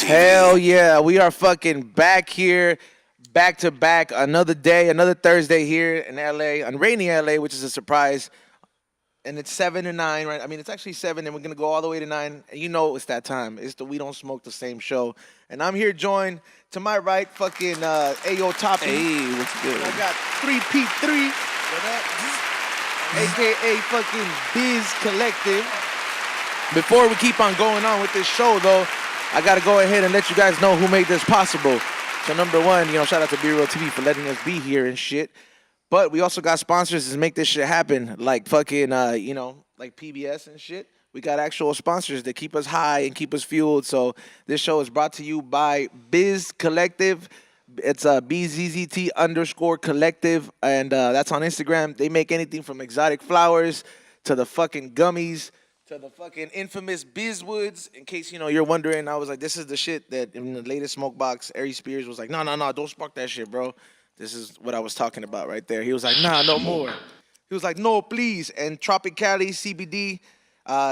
Hell yeah, we are fucking back here, back to back, another day, another Thursday here in LA, on rainy LA, which is a surprise. And it's 7 to 9, right? I mean, it's actually 7, and we're gonna go all the way to 9. And you know it's that time. It's the We Don't Smoke the Same show. And I'm here joined to my right, fucking Ayo Toppy. Hey, what's good? I got 3P3, aka fucking Bzzt Collective. Before we keep on going on with this show, though, I gotta go ahead and let you guys know who made this possible. So number one, shout out to Be Real TV for letting us be here and shit. But we also got sponsors to make this shit happen, like fucking, like PBS and shit. We got actual sponsors that keep us high and keep us fueled. So this show is brought to you by Bzzt Collective. It's BZZT_collective, and that's on Instagram. They make anything from exotic flowers to the fucking gummies to the fucking infamous Bizwoods. In case, you're wondering, I was like, this is the shit that in the latest smoke box, Ari Spears was like, no, don't spark that shit, bro. This is what I was talking about right there. He was like, nah, no more. He was like, no, please. And Tropicali CBD,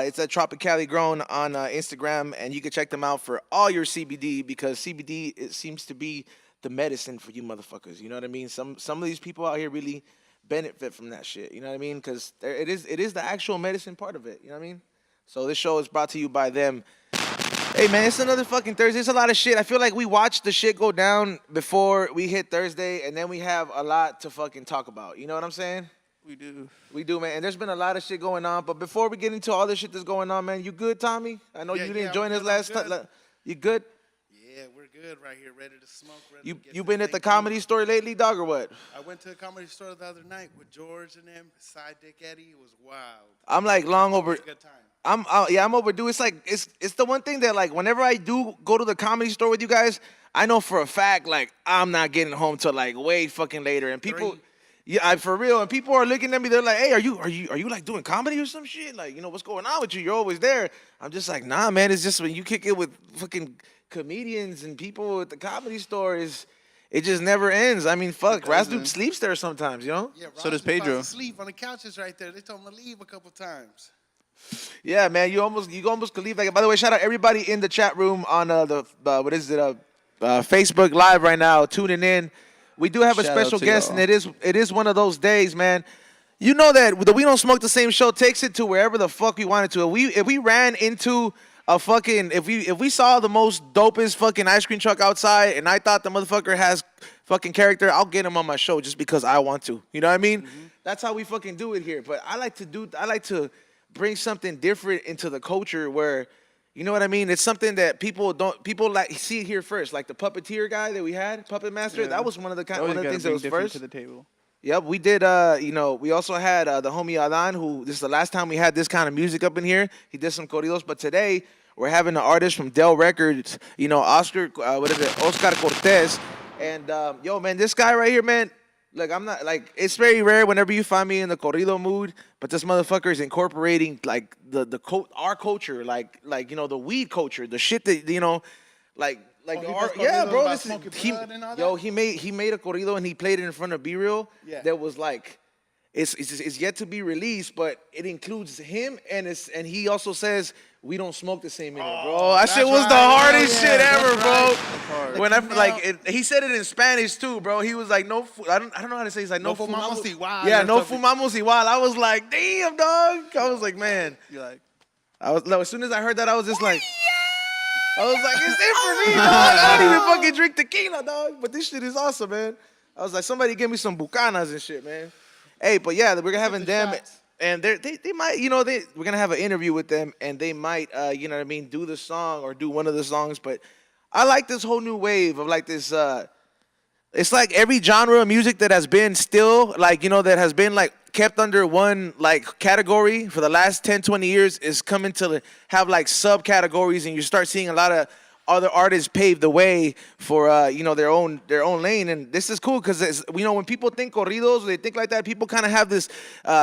it's at Tropicali Grown on Instagram, and you can check them out for all your CBD, because CBD, it seems to be the medicine for you motherfuckers. You know what I mean? Some of these people out here really benefit from that shit. You know what I mean? Because it is the actual medicine part of it. You know what I mean? So this show is brought to you by them. Hey, man, it's another fucking Thursday. It's a lot of shit. I feel like we watched the shit go down before we hit Thursday, and then we have a lot to fucking talk about. You know what I'm saying? We do. We do, man. And there's been a lot of shit going on. But before we get into all this shit that's going on, man, you good, Tommy? I know you didn't join us last time. You good? Yeah, we're good right here, ready to smoke. You been at the Comedy Store lately, dog, or what? I went to a Comedy Store the other night with George and them, Side Dick Eddie. It was wild. I'm like long over. It was a good time. I'm overdue. It's like it's the one thing that, like, whenever I do go to the Comedy Store with you guys, I know for a fact, like, I'm not getting home till like way fucking later. And people, for real. And people are looking at me. They're like, hey, are you like doing comedy or some shit? Like, what's going on with you? You're always there. I'm just like, nah, man. It's just when you kick it with fucking comedians and people at the Comedy Store, it just never ends. I mean, fuck, Razdude sleeps there sometimes, Yeah, so does Pedro. Sleep on the couches right there. They told him to leave a couple times. Yeah, man, you almost could leave. Like, by the way, shout out everybody in the chat room on Facebook Live right now, tuning in. We do have a special guest, and it is one of those days, man. You know that the We Don't Smoke the Same show takes it to wherever the fuck we wanted to. If we ran into a fucking, if we saw the most dopest fucking ice cream truck outside, and I thought the motherfucker has fucking character, I'll get him on my show just because I want to. You know what I mean? Mm-hmm. That's how we fucking do it here. But I like to bring something different into the culture where, you know what I mean? It's something that people like see it here first. Like the puppeteer guy that we had, Puppet Master. Yeah. That was one of the things that was first to the table. Yep, we did. We also had the homie Adan, who this is the last time we had this kind of music up in here. He did some corridos, but today we're having an artist from Dell Records. Oscar Cortez, and yo, man, this guy right here, man. Like, I'm not, like, it's very rare whenever you find me in the corrido mood, but this motherfucker is incorporating, like, our culture, like the weed culture, the shit that, yeah, bro, he made a corrido and he played it in front of Be Real. Yeah. That was like, it's yet to be released, but it includes him, and he also says, we don't smoke the same in it, bro. That shit was the hardest shit ever, bro. When he said it in Spanish too, bro. He was like, no, I don't know how to say. He's like, no fumamos igual. Yeah, no fumamos igual. I was like, damn, dog. I was like, man. As soon as I heard that, I was just like, I was like, it's it for me, dog. I don't even fucking drink tequila, dog. But this shit is awesome, man. I was like, somebody give me some bucanas and shit, man. Hey, but yeah, we're having them. Shots. And they might, we're going to have an interview with them, and they might, do the song or do one of the songs. But I like this whole new wave of like this, it's like every genre of music that has been still, that has been like kept under one like category for the last 10, 20 years is coming to have like subcategories, and you start seeing a lot of other artists paved the way for you know, their own lane, and this is cool because you know, when people think corridos, they think like that. People kind of have this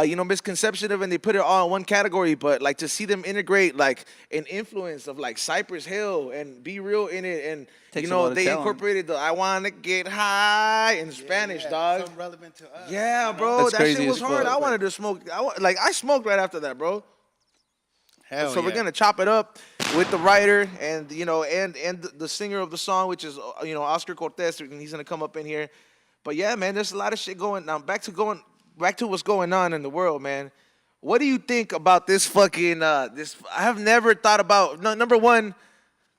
you know, misconception of, and they put it all in one category. But like to see them integrate like an influence of like Cypress Hill and Be Real in it, and Takes you a know, lot of they talent. incorporated the "I wanna get high" in Spanish, dog. Something relevant to us. Yeah, bro, That's that crazy shit was as hard. fuck. I wanted to smoke. I smoked right after that, bro. Hell So yeah. we're gonna chop it up with the writer and you know and the singer of the song, which is you know, Oscar Cortez, and he's gonna come up in here. But yeah, man, there's a lot of shit going on. Back to what's going on in the world, man. What do you think about this fucking this? I have never thought about. No, number one,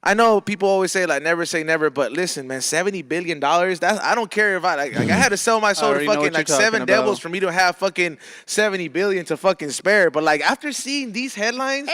I know people always say like never say never, but listen, man, $70 billion. That's, I don't care if I had to sell my soul to already know fucking what you're like talking 7 about. devils for me to have fucking 70 billion to fucking spare. But like after seeing these headlines,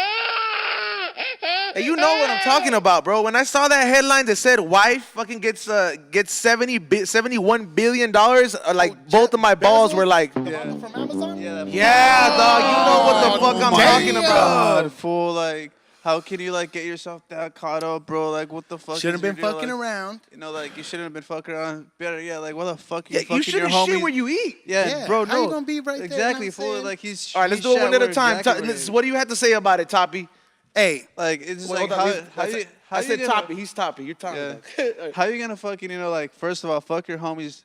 and you know what I'm talking about, bro. When I saw that headline that said wife fucking gets 71 billion dollars, like both of my balls were like, The mama from Amazon? yeah, dog. You know what the fuck I'm talking about. God, fool, like, how can you like get yourself that caught up, bro? Like, what the fuck? Shouldn't is have been your deal? fucking Like, around. You know, like you shouldn't have been fucking around. Better, yeah. Like, what the fuck? Yeah, fucking you your shouldn't homies? shit where you eat. Yeah, Yeah, bro. how No, you gonna be right there, exactly, you know what I'm fool. saying? Like he's. All right, let's he's do it one at a shot time. where exactly What do you have to say about it, Toppy? Hey, like it's Well, like hold on, how you I said gonna, Toppy. He's Toppy. You're Toppy. Yeah. How you gonna fucking, you know, like, first of all, fuck your homies,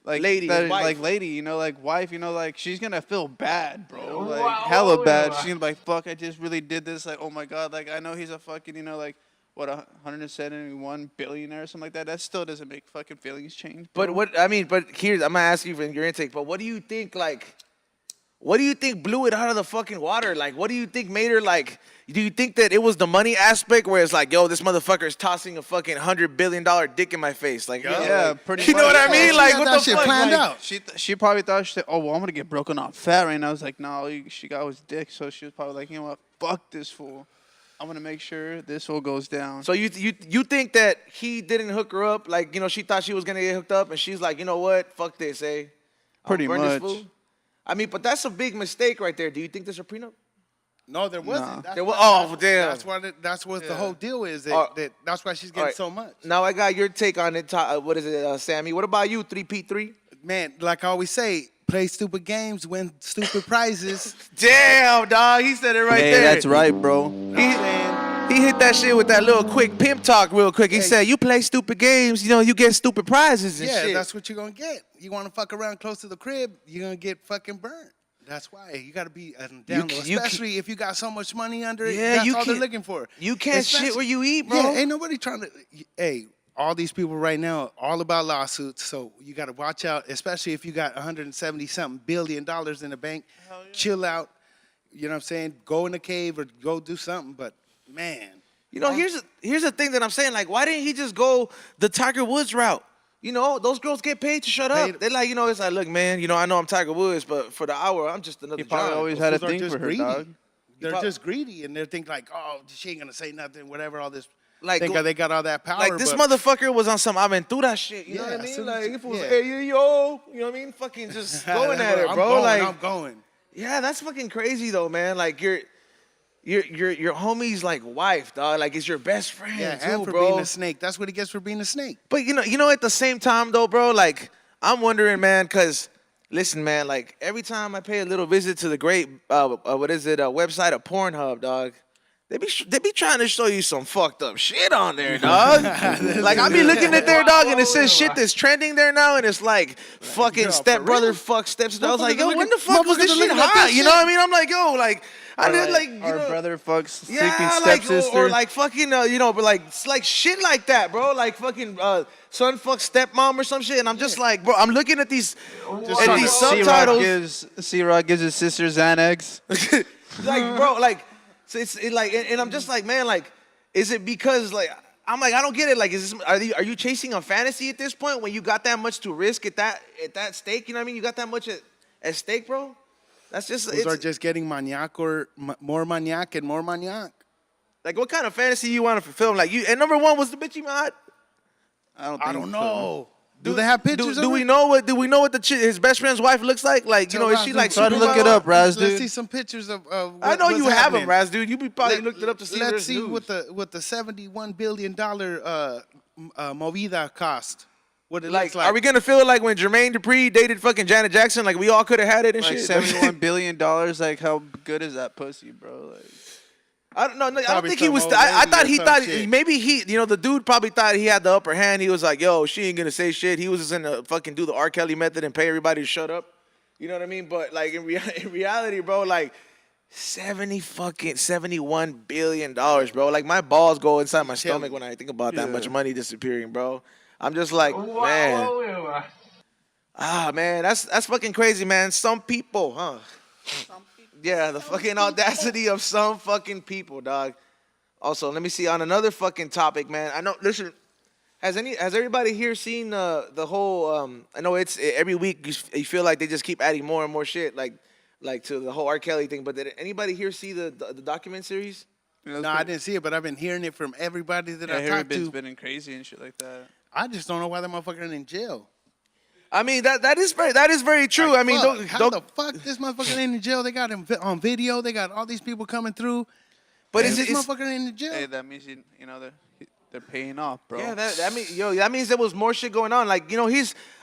like, Lady, that, wife. like, lady, you know, like, wife, you know, like, she's gonna feel bad, bro, like, hella bad. She's gonna be like, fuck, I just really did this, like, oh my god, like, I know he's a fucking, you know, like, what, 171 billionaire or something like that. That still doesn't make fucking feelings change, bro. But what I mean, but here's I'm gonna ask you for your intake. But what do you think? Like, what do you think blew it out of the fucking water? Like, what do you think made her like? Do you think that it was the money aspect where it's like, yo, this motherfucker is tossing a fucking $100 billion dick in my face? Like, Yeah, like, pretty you know much. what I mean? She Like, had what that the shit fuck? planned Like, out. She probably thought, she said, oh, well, I'm gonna get broken off fat right now. I was like, no, she got his dick, so she was probably like, you know what, fuck this fool. I'm gonna make sure this fool goes down. So you think that he didn't hook her up? Like, you know, she thought she was gonna get hooked up, and she's like, you know what? Fuck this, eh? I'll Pretty burn this much. fool. I mean, but that's a big mistake right there. Do you think there's a prenup? no, there wasn't. Nah. That's There why- wa- oh, damn. That's what the whole deal is. Oh. That's why she's All getting right. so much. Now I got your take on it. What is it, Sammy? What about you, 3P3? Man, like I always say, play stupid games, win stupid prizes. Damn, dog. He said it right Hey, there. that's right, bro. He hit that shit with that little quick pimp talk real quick. He Hey. said, you play stupid games, you know, you get stupid prizes and Yeah, shit. that's what you're gonna get. You want to fuck around close to the crib, you're gonna get fucking burnt. That's why you got to be down low, you especially if you got so much money under it. Yeah, That's you all they're can't- looking for. You can't shit Especially- where you eat, bro. Yeah, ain't nobody trying to. Hey, all these people right now, all about lawsuits. So you got to watch out, especially if you got 170 something billion dollars in the bank. Chill out. You know what I'm saying? Go in the cave or go do something. But man, You know, here's the thing that I'm saying. Like, why didn't he just go the Tiger Woods route? You know, those girls get paid to shut up. They're like, you know, it's like, look, man, you know, I know I'm Tiger Woods, but for the hour, I'm just another He probably John. always had a fools are thing just for her, greedy. dog. They're prob- just greedy and they think like, oh, she ain't gonna say nothing, whatever. All this. Like, Think they got all that power. Like, this but motherfucker was on some Aventura shit. You know Yeah, what I as mean? soon Like, as- if it was, yeah. hey, yo, you know what I mean? Fucking just going at it, I'm bro. Going, like, I'm going. yeah, that's fucking crazy though, man. Like, your homie's like wife, dog. Like, it's your best friend Yeah, too, and for bro. being a snake. That's what he gets for being a snake. But you know, at the same time though, bro, like, I'm wondering, man, cause listen, man, like every time I pay a little visit to the great, website of Pornhub, dog. They be trying to show you some fucked up shit on there, dog. Like, I be looking at their dog and it says shit that's trending there now, and it's like fucking Yo, for stepbrother real? fuck stepsister. I was like, Motherfuckers yo, are when the looking- fuck was this motherfuckers are shit looking at hot? this You know shit. what I mean? I'm like, yo, like, I Or did like, like, you our know, brother fucks sleeping yeah, like, stepsister. or like fucking, you know, but like, it's like shit like that, bro. Like fucking son fuck stepmom or some shit, and I'm just like, bro, I'm looking at these subtitles. C-Rock gives his sister Xanax. Like, bro, like, so like, and I'm just like, man, like, is it because like I'm like, I don't get it. Like, is this are you chasing a fantasy at this point when you got that much to risk at that stake? You know what I mean? You got that much at stake, bro. That's just Those are just getting maniac or more maniac and more maniac. like, what kind of fantasy you want to fulfill? Like, you and number one was the bitchy mod. I don't I think don't so. know. Do they have pictures? Do we know what his best friend's wife looks like? Like, you know, is she like try to super look it up, Raz, Let's dude. see some pictures of. I know you have happening. them, Raz, dude. You probably looked it up to see. Let's see what the $71 billion movida cost. What it looks like. Are we gonna feel like when Jermaine Dupri dated fucking Janet Jackson? Like we all could have had it and Like shit. $71 billion. Like how good is that pussy, bro? Like. I don't know. I don't Probably think he some was. old I lady thought or he some thought shit. maybe the dude probably thought he had the upper hand. He was like, "Yo, she ain't gonna say shit." He was just gonna fucking do the R. Kelly method and pay everybody to shut up. You know what I mean? But like in reality, bro, like $71 billion, bro. Like my balls go inside my stomach when I think about that much money disappearing, bro. I'm just like, man. Man, that's fucking crazy, man. Some people, huh? Yeah, the fucking audacity of some fucking people, dog. Also, let me see on another fucking topic, man. I know. Listen, has everybody here seen the whole? I know it's every week you feel like they just keep adding more and more shit, like to the whole R. Kelly thing. But did anybody here see the document series? No, I didn't see it, but I've been hearing it from everybody that I talked to. Been crazy and shit like that. I just don't know why that motherfucker in jail. I mean that is very true. Like, I mean, how the fuck this motherfucker in jail? They got him on video. They got all these people coming through. But is this motherfucker in the jail? Hey, that means you know they're paying off, bro. Yeah, that means there was more shit going on. Like, you know,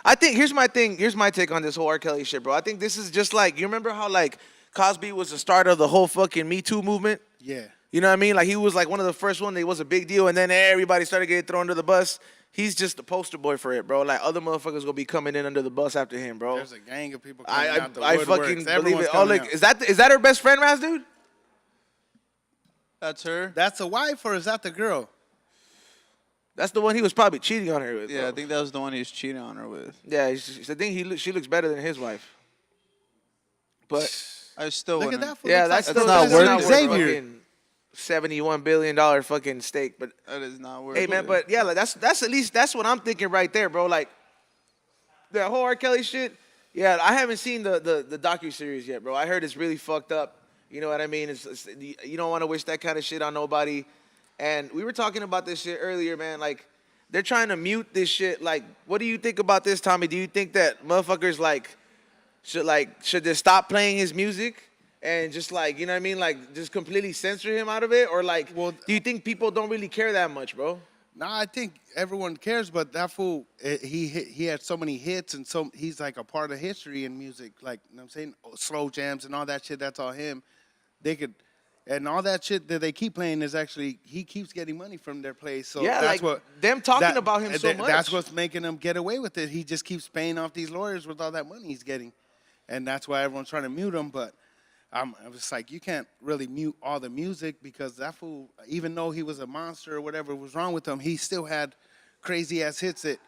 I think here's my take on this whole R. Kelly shit, bro. I think this is just like, you remember how like Cosby was the start of the whole fucking Me Too movement? Yeah. You know what I mean? Like he was like one of the first one. It was a big deal, and then everybody started getting thrown under the bus. He's just the poster boy for it, bro. Like other motherfuckers gonna be coming in under the bus after him, bro. There's a gang of people coming out the I woodworks. fucking believe Everyone's it. Oh, coming look, out. is that her best friend, Raz, dude? That's her. That's the wife, or is that the girl? That's the one he was probably cheating on her with. Yeah, bro. I think that was the one he was cheating on her with. Yeah, I think she looks better than his wife. But I still Look at wouldn't. that. Fool. yeah, Looks that's like still not not worth worth it. Xavier. fucking $71 billion fucking stake. But That is not worth hey, it. man, but yeah, like that's at least that's what I'm thinking right there, bro. Like that whole R. Kelly shit. Yeah, I haven't seen the docu-series yet, bro. I heard it's really fucked up. You know what I mean? It's you don't want to wish that kind of shit on nobody. And we were talking about this shit earlier, man. Like they're trying to mute this shit. Like, what do you think about this, Tommy? Do you think that motherfuckers should just stop playing his music? And just like, you know what I mean? Like, just completely censor him out of it? Or like, do you think people don't really care that much, bro? Nah, I think everyone cares, but that fool, he had so many hits, and he's like a part of history in music. Like, you know what I'm saying? Slow jams and all that shit, that's all him. And all that shit that they keep playing is actually, he keeps getting money from their place. So Yeah, that's like, what them talking about him so much. That's what's making him get away with it. He just keeps paying off these lawyers with all that money he's getting. And that's why everyone's trying to mute him, but I was like, you can't really mute all the music because that fool, even though he was a monster or whatever was wrong with him, he still had crazy ass hits that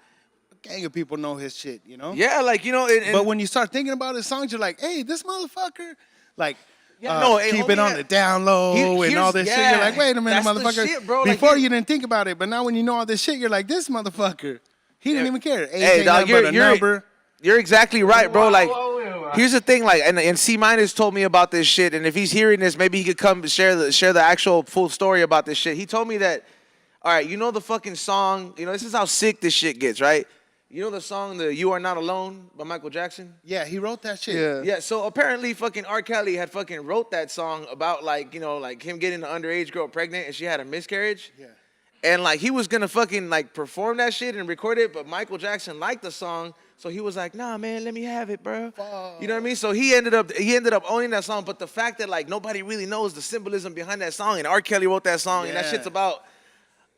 a gang of people know his shit, you know? Yeah, like, you know. But when you start thinking about his songs, you're like, hey, this motherfucker, like, hey, keep it on the down low and all this shit. You're like, wait a minute, that's the motherfucker. shit, bro. Before you didn't think about it, but now when you know all this shit, you're like, this motherfucker, he didn't even care. Hey, dog, you're exactly right, bro. Like, here's the thing, like, and C Minus told me about this shit, and if he's hearing this, maybe he could come share the actual full story about this shit. He told me that, all right, you know the fucking song, you know, this is how sick this shit gets, right? You know the song, the You Are Not Alone by Michael Jackson? Yeah, he wrote that shit. Yeah, so apparently fucking R. Kelly had fucking wrote that song about, like, you know, like him getting an underage girl pregnant and she had a miscarriage. Yeah. And like he was gonna fucking like perform that shit and record it, but Michael Jackson liked the song, so he was like, "Nah, man, let me have it, bro." You know what I mean? So he ended up owning that song. But the fact that like nobody really knows the symbolism behind that song, and R. Kelly wrote that song, and that shit's about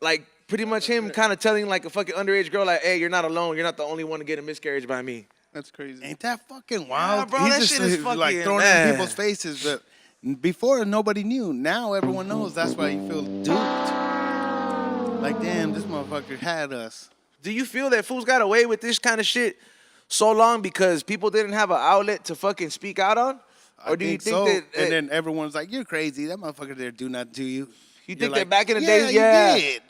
like pretty much him kind of telling like a fucking underage girl like, "Hey, you're not alone. You're not the only one to get a miscarriage by me." That's crazy. Ain't that fucking wild? Yeah, bro, He's that just shit is like fucking, throwing it man. in people's faces. But before, nobody knew. Now everyone knows. That's why you feel duped. Like, damn, this motherfucker had us. Do you feel that fools got away with this kind of shit so long because people didn't have an outlet to fucking speak out on? Or do you think so. that... And then everyone's like, you're crazy. That motherfucker there do not do you. You You're think like, that back in the yeah, days, yeah. you did.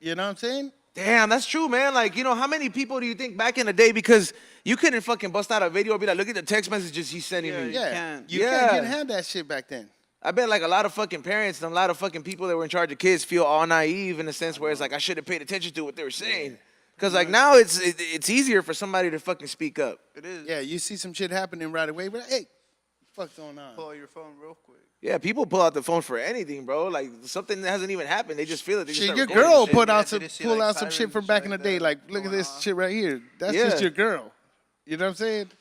You know what I'm saying? Damn, that's true, man. Like, you know, how many people do you think back in the day, because you couldn't fucking bust out a video and be like, look at the text messages he's sending me. Yeah. You didn't have that shit back then. I bet like a lot of fucking parents and a lot of fucking people that were in charge of kids feel all naive in the sense where it's like, I should have paid attention to what they were saying. Cause like now it's easier for somebody to fucking speak up. It is. Yeah, you see some shit happening right away, but hey, what's going on? Pull out your phone real quick. Yeah, people pull out the phone for anything, bro. Like something that hasn't even happened, they just feel it. They just Shit, start your recording girl shit. put out Did some you see, like, some shit sirens from and back shit in the like day. that Like, look at going this on? shit right here. That's Yeah. just your girl. You know what I'm saying?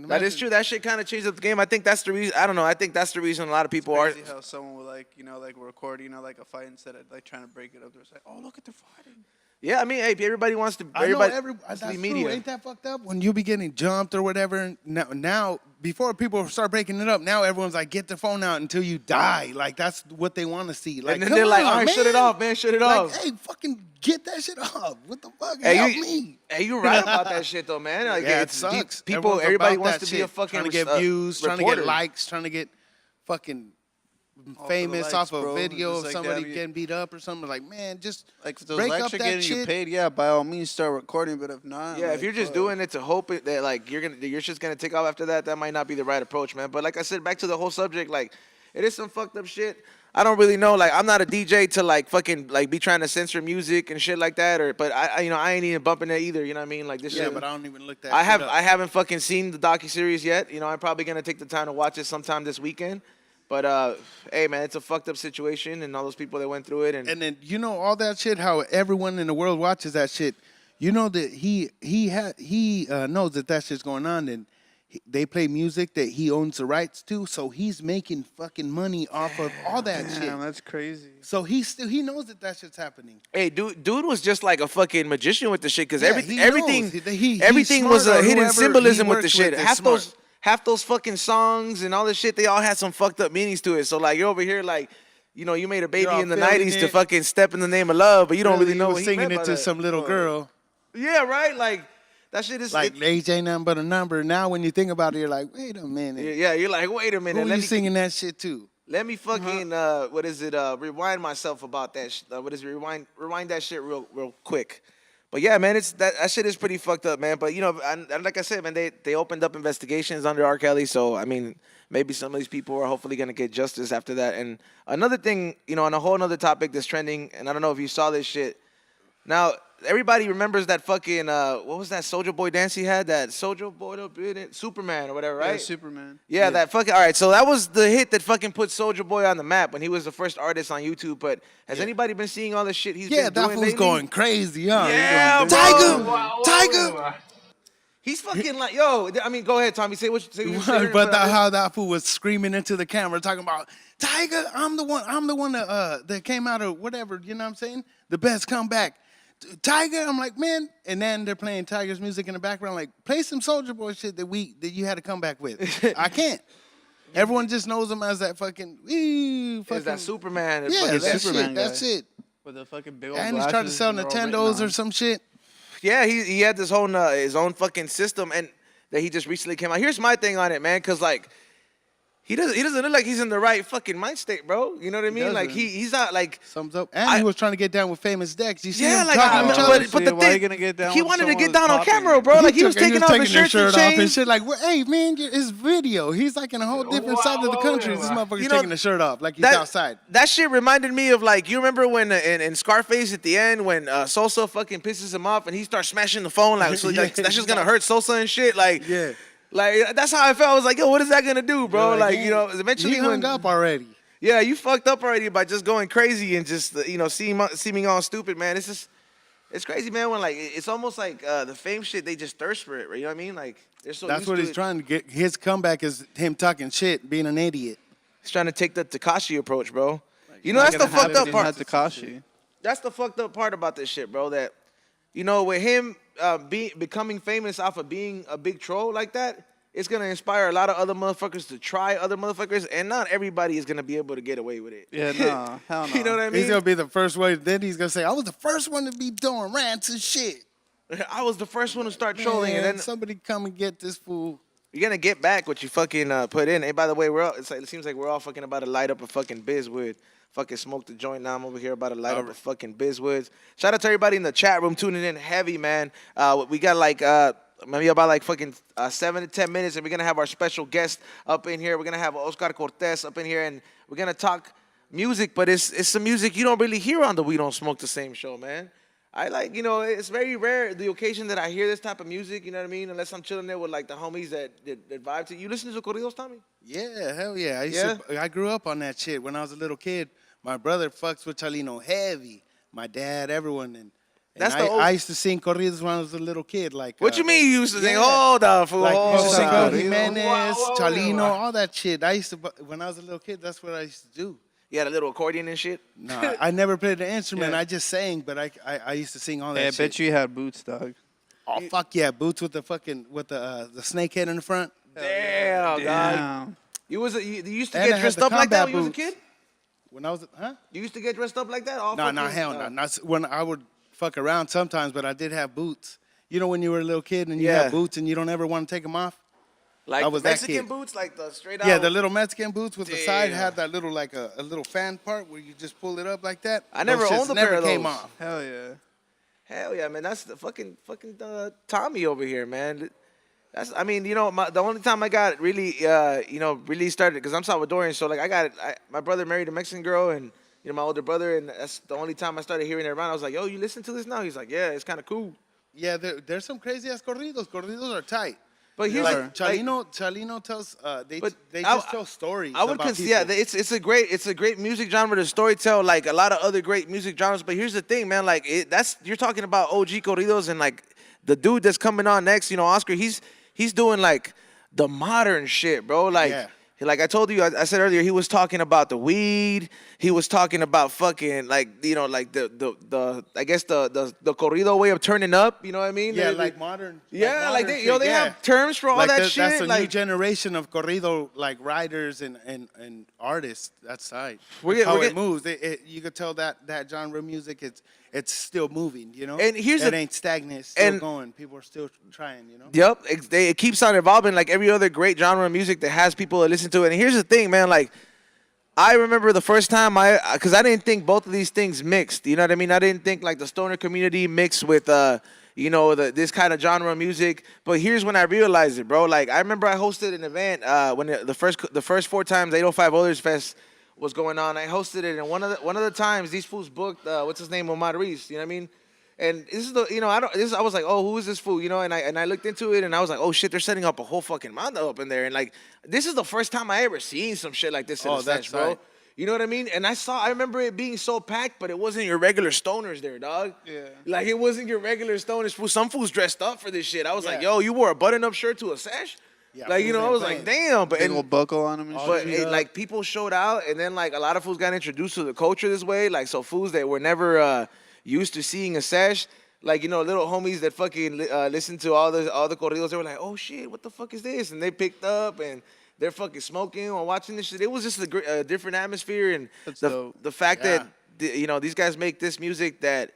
That is true. That shit kind of changed up the game. I think that's the reason. I don't know. I think that's the reason a lot of people are. Crazy how someone would like, like record, like a fight instead of like trying to break it up. They're like, oh, look at they're fighting. Yeah, I mean, hey, everybody wants to. I know Everybody that's wants to be true. media. Ain't that fucked up? When you be getting jumped or whatever. Now, before people start breaking it up, now everyone's like, get the phone out until you die. Like that's what they want to see. Like, And then come they're like, on, all right, man. shut it off, man, shut it Like, off. hey, fucking get that shit off. What the fuck? Hey, Help me. Hey, you're right about that shit though, man. Like, Yeah, it it's sucks. People, Everyone's everybody about wants that to be a shit. fucking trying to get views, trying to reporter. get likes, trying to get fucking All for the famous likes, off a bro. video Just of like somebody that, getting beat up or something. Like, man, just Like if those break likes up are that getting you shit. paid, yeah, by all means start recording. But if not, Yeah, like, if you're just fuck. doing it to hope that like your shit's gonna take off after that, that might not be the right approach, man. But like I said, back to the whole subject, like it is some fucked up shit. I don't really know. Like I'm not a DJ to like fucking like be trying to censor music and shit like that. But I I ain't even bumping it either. You know what I mean? Like this Yeah, shit. but I don't even look that. I shit up. haven't fucking seen the docu-series yet. You know, I'm probably gonna take the time to watch it sometime this weekend. But hey man, it's a fucked up situation and all those people that went through it And then all that shit. How everyone in the world watches that shit. You know that he knows that shit's going on, and they play music that he owns the rights to, so he's making fucking money off of all that shit. Damn, that's crazy. So he knows that shit's happening. Hey, dude was just like a fucking magician with the shit because Yeah, everything he knows. He's everything smart, was or a hidden whoever symbolism he with the works shit. with is Half those fucking songs and all this shit, they all had some fucked up meanings to it. So like you're over here like, you made a baby all in the feeling '90s to it. fucking step in the name of love, but you don't really know he what was he singing meant it by to that. some little girl. Yeah, right. Like that shit is Like age ain't nothing but a number. Now when you think about it, you're like, wait a minute. yeah. You're like, wait a minute. Who are you singing that shit to? Let me fucking what is it? Rewind myself about that. What is it? Rewind that shit real quick. But yeah, man, it's that shit is pretty fucked up, man. But and like I said, man, they opened up investigations under R. Kelly, so I mean, maybe some of these people are hopefully gonna get justice after that. And another thing, on a whole another topic that's trending, and I don't know if you saw this shit. Now, everybody remembers that fucking what was that Soulja Boy dance he had? That Soulja Boy Superman or whatever, right? Yeah, Superman. Yeah, that fucking. All right, so that was the hit that fucking put Soulja Boy on the map when he was the first artist on YouTube. But has anybody been seeing all the shit he's been Yeah, doing that fool's lately? going crazy, huh? Yeah, bro. Tiger. He's fucking like, yo. I mean, go ahead, Tommy. Say what you say. But how that fool was screaming into the camera, talking about Tiger. I'm the one that came out of whatever. You know what I'm saying? The best comeback. Tiger. I'm like, man. And then they're playing Tiger's music in the background. Like, play some Soulja Boy shit that you had to come back with. I can't. Everyone just knows him as that fucking. Is that Superman? Yeah, that's Superman it. That's guy. it. With the fucking big old And he's trying to sell glasses, they're all Nintendos written or on. some shit. Yeah, he had this whole his own fucking system, and that he just recently came out. Here's my thing on it, man, because like he doesn't look like he's in the right fucking mind state, bro. You know what I mean? Like doesn't. he's not like. Sums up. And he was trying to get down with famous Dex. You see Yeah, him like talking to each other? but the Why you thing, gonna get down he with wanted to someone get down on that's camera, popping? bro. Like he was taking off his shirt off and and shit. Like, hey man, his video. He's like in a whole different side of the country. This motherfucker's taking the shirt off, like he's outside. That shit reminded me of like, you remember when in Scarface at the end when Sosa fucking pisses him off and he starts smashing the phone like, so, like that's just gonna hurt Sosa and shit. Like, Yeah. like that's how I felt. I was like, yo, what is that gonna do, bro? You're Like, hey, eventually he hung up already. Yeah, you fucked up already by just going crazy and just seeming all stupid, man. It's crazy, man. When like it's almost like the fame shit, they just thirst for it, right? You know what I mean? Like they're so. That's used what to he's it. trying to get. His comeback is him talking shit, being an idiot. He's trying to take the Tekashi approach, bro. You know Not that's the gonna fucked up happen. part. Not Tekashi. That's the fucked up part about this shit, bro. That with him becoming famous off of being a big troll like that, it's gonna inspire a lot of other motherfuckers to try other motherfuckers, and not everybody is gonna be able to get away with it. Yeah, no, hell no. You know what I mean? He's gonna be the first one. Then he's gonna say, "I was the first one to be doing rants and shit." I was the first one to start trolling, and Man, then somebody come and get this fool. you're gonna get back what you fucking put in. Hey, by the way, it seems like we're all fucking about to light up a fucking Bizwood. Fucking smoke the joint now. I'm over here about to light up a fucking Bizwoods. Shout out to everybody in the chat room tuning in heavy, man. We got like maybe about like fucking 7 to 10 minutes, and we're gonna have our special guest up in here. We're gonna have Oscar Cortez up in here, and we're gonna talk music, but it's some music you don't really hear on the We Don't Smoke the Same show, man. I like, it's very rare the occasion that I hear this type of music, you know what I mean? Unless I'm chilling there with like the homies that vibe to. You listen to corridos, Tommy? Yeah, hell yeah. I grew up on that shit when I was a little kid. My brother fucks with Chalino heavy. My dad, everyone, and That's I used to sing corridos when I was a little kid. Like What you mean you used to sing? yeah. Hold on, fool. like Hold Jose on. Jimenez, Whoa. Chalino, all that shit. I used to when I was a little kid. That's what I used to do. You had a little accordion and shit? No, I never played the instrument. Yeah. I just sang, but I used to sing all that Hey, I shit. bet you had boots, dog. Oh fuck yeah, boots with the snake head in the front. Damn, dog. Damn. You used to And I get had dressed the up like that combat when you was a boots. kid? When I was You used to get dressed up like that? All No, fucking- hell no. Not when I would fuck around sometimes, but I did have boots. You know when you were a little kid and you Yeah. have boots and you don't ever want to take them off? Like I was that Mexican kid. boots, like the straight out. Yeah, the little Mexican boots with the side Damn. had that little like a little fan part where you just pull it up like that. I never Those shits owned a never pair of came those. off. Hell yeah. Hell yeah, man. That's the fucking Tommy over here, man. That's, I mean, the only time I got really, really started, because I'm Salvadorian, so like my brother married a Mexican girl, and my older brother, and that's the only time I started hearing it around. I was like, yo, you listen to this now? He's like, yeah, it's kind of cool. Yeah, there's some crazy ass corridos. Corridos are tight. But here's Like like, Chalino tells they But just tell stories. I would about consider, yeah, people. it's a great music genre to storytell, like a lot of other great music genres. But here's the thing, man, like you're talking about OG corridos, and like the dude that's coming on next, Oscar, he's doing like the modern shit, bro. Like Yeah. like I told you, I said earlier, he was talking about the weed. He was talking about fucking like like the I guess the corrido way of turning up. You know what I mean? Yeah, They- like modern. Yeah, like modern they shit, they yeah. have terms for all Like that that's shit. a like new generation of corrido like writers and artists. That's tight. We're That's get- how we're it get- moves. You could tell that genre of music it's still moving. And here's it the- ain't stagnant. It's still and- going. People are still trying. Yep, it keeps on evolving like every other great genre of music that has people that listen to it. And here's the thing, man, like I remember the first time because I didn't think both of these things mixed. You know what I mean? I didn't think like the stoner community mixed with this kind of genre of music. But here's when I realized it, bro. Like I remember I hosted an event when the first 4 times 805 Oilers Fest was going on. I hosted it, and one of the times these fools booked what's his name, Omar Reese. You know what I mean? And this is I was like, oh, who is this fool? And I looked into it, and I was like, oh shit, they're setting up a whole fucking mondo up in there. And like, this is the first time I ever seen some shit like this in a that's sense, bro. tight. You know what I mean? And I remember it being so packed, but it wasn't your regular stoners there, dog. Yeah. Like it wasn't your regular stoners. Fool. Some fools dressed up for this shit. I was like, Yeah. yo, you wore a button-up shirt to a sash? Yeah, Like, fools I ain't was like, playing. damn. But Big old buckle on him and shit. but Yeah. like people showed out, and then like a lot of fools got introduced to the culture this way. Like so fools that were never used to seeing a sesh, like little homies that fucking listened to all the corridos. They were like, oh shit, what the fuck is this? And they picked up and they're fucking smoking or watching this shit. It was just a different atmosphere, and That's dope. the fact Yeah. that these guys make this music that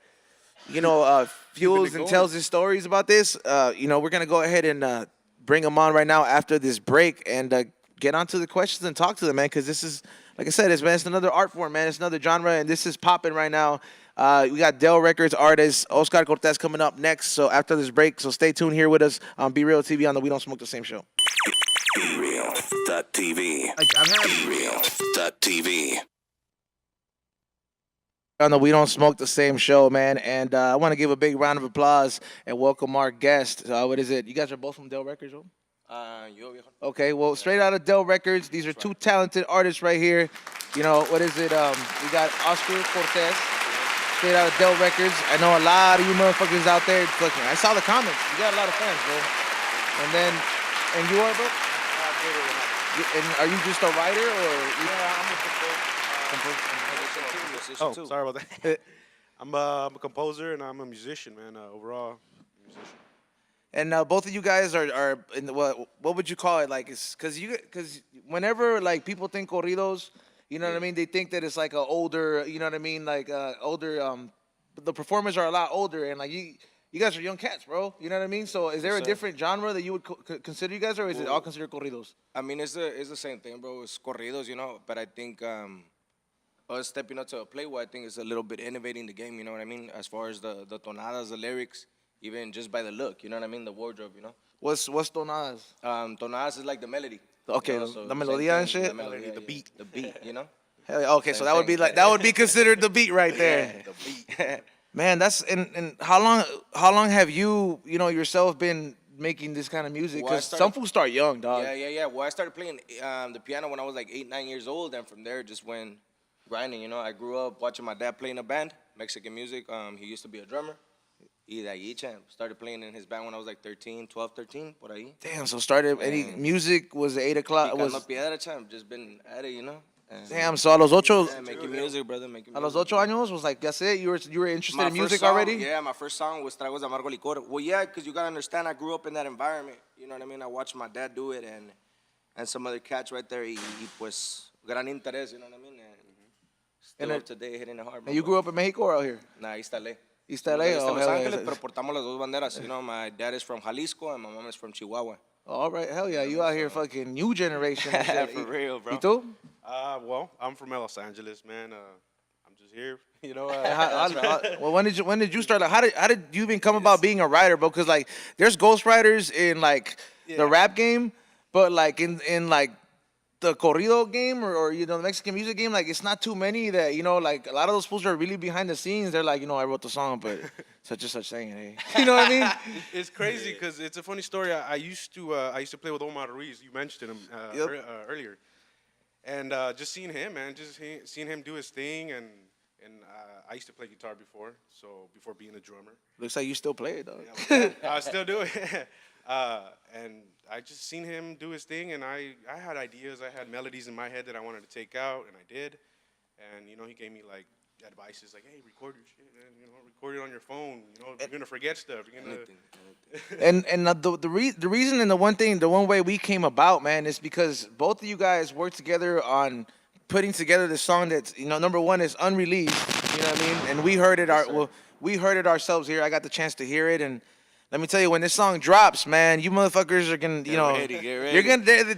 fuels and going. tells his stories about this. We're gonna go ahead and bring them on right now after this break and get onto the questions and talk to them, man. Because this is, like I said, it's another art form, man. It's another genre, and this is popping right now. We got Dell Records artist Oscar Cortez coming up next. So after this break, so stay tuned here with us on Be Real TV on the We Don't Smoke the Same show. BeReal.tv. BeReal.tv. On the We Don't Smoke the Same show, man. And I want to give a big round of applause and welcome our guest. What is it? You guys are both from Dell Records, bro? Yo, viejo. Okay, well, straight out of Dell Records. These are two talented artists right here. What is it? We got Oscar Cortez, straight out of Dell Records. I know a lot of you motherfuckers out there. Looking, I saw the comments. You got a lot of fans, bro. And you are, bro? And are you just a writer or? Yeah, I'm a musician Oh, too. sorry about that. I'm a composer and I'm a musician, man. Overall, musician. And both of you guys are in the, what would you call it? Like, it's because whenever like people think corridos, you know what I mean? They think that it's like a older, you know what I mean? Like older. The performers are a lot older, and like you guys are young cats, bro. You know what I mean? So is there a sir. different genre that you would consider you guys, or is it all considered corridos? I mean, it's the same thing, bro. It's corridos, but I think us stepping up to a play where I think it's a little bit innovating the game, you know what I mean? As far as the tonadas, the lyrics, even just by the look, you know what I mean? The wardrobe, What's tonadas? Tonadas is like the melody. Okay, So the same melodía and thing, shit? The melody, The beat. The beat, Hell yeah, okay, so Same that would be thing. like that would be considered the beat right there. The beat. Man, that's and how long have you yourself been making this kind of music? Well, I Because started- some fools start young, dog. Yeah. Well, I started playing the piano when I was like 8, 9 years old, and from there just went grinding. I grew up watching my dad play in a band, Mexican music. He used to be a drummer. Y de ahí, started playing in his band when I was like 13, 12, 13, por ahí. Damn, so started any Man. music was at 8 o'clock. Picando piedra, just been at it, And, Damn, so a los ocho, yeah, making music, brother, making a music. los 8 años was like that's it. You were interested My in music first song, already. Yeah, my first song was Tragos de Amargo Licor. Well, yeah, because you got to understand, I grew up in that environment. You know what I mean? I watched my dad do it and some other cats right there. Y pues, gran interés, you know what I mean? And still today hitting it hard. And you grew up in Mexico or out here? Nah, East LA. East LA. East Oh, Los hell Angeles, yeah. pero portamos las dos banderas. My dad is from Jalisco and my mom is from Chihuahua. All right, hell yeah, you out here fucking new generation. and shit. For real, bro. You too? Well, I'm from Los Angeles, man. I'm just here, Well, when did you start? Like, how did you even come about being a writer, bro? Because like, there's ghostwriters in like the rap game, but like in like the corrido game or the Mexican music game, like it's not too many that like a lot of those fools are really behind the scenes. They're like, I wrote the song, but such and such saying, hey, you know what I mean? It's crazy because it's a funny story. I used to play with Omar Ruiz. You mentioned him earlier, and just seeing him, man, seeing him do his thing, and I used to play guitar before, so before being a drummer. Looks like you still play it, though. I still do it. And I just seen him do his thing, and I had ideas. I had melodies in my head that I wanted to take out, and I did. And he gave me like advices, like, hey, record your shit, and record it on your phone. You're gonna forget stuff. You're gonna. And the reason and the one way we came about, man, is because both of you guys worked together on putting together this song that's number one is unreleased. You know what I mean? And we heard it we heard it ourselves here. I got the chance to hear it, and let me tell you, when this song drops, man, you motherfuckers are gonna, Get ready.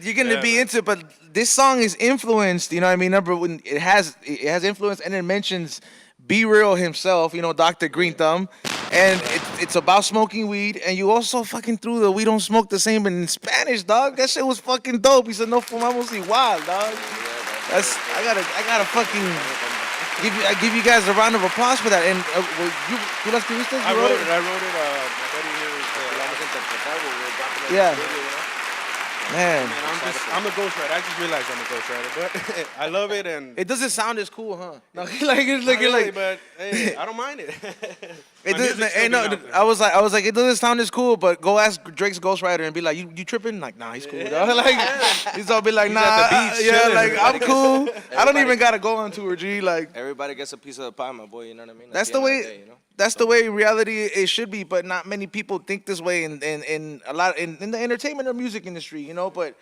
you're gonna be into it. But this song is influenced, you know what I mean? Number one, it has influence, and it mentions Be Real himself, Dr. Green Thumb, and it's about smoking weed. And you also fucking threw the "We don't smoke the same" in Spanish, dog. That shit was fucking dope. He said, "No fumamos igual, dog." I gotta fucking give you guys a round of applause for that. And you las escribiste? I wrote it. My buddy here is. Yeah. Man. I'm a ghostwriter. I just realized I'm a ghostwriter, but I love it, and It doesn't sound as cool, huh? No, it's not really, but hey, I don't mind it. It doesn't. I was like, it doesn't sound as cool, but go ask Drake's ghostwriter and be like, you tripping? Like, nah, he's cool, dog. Like, he's all be like, He's nah, at the beach yeah, chilling. like I'm cool. I don't even gotta go on tour, G. Like, Everybody gets a piece of the pie, my boy. You know what I mean? that's At the end of way. day, That's the way reality it should be, but not many people think this way in a lot in the entertainment or music industry, But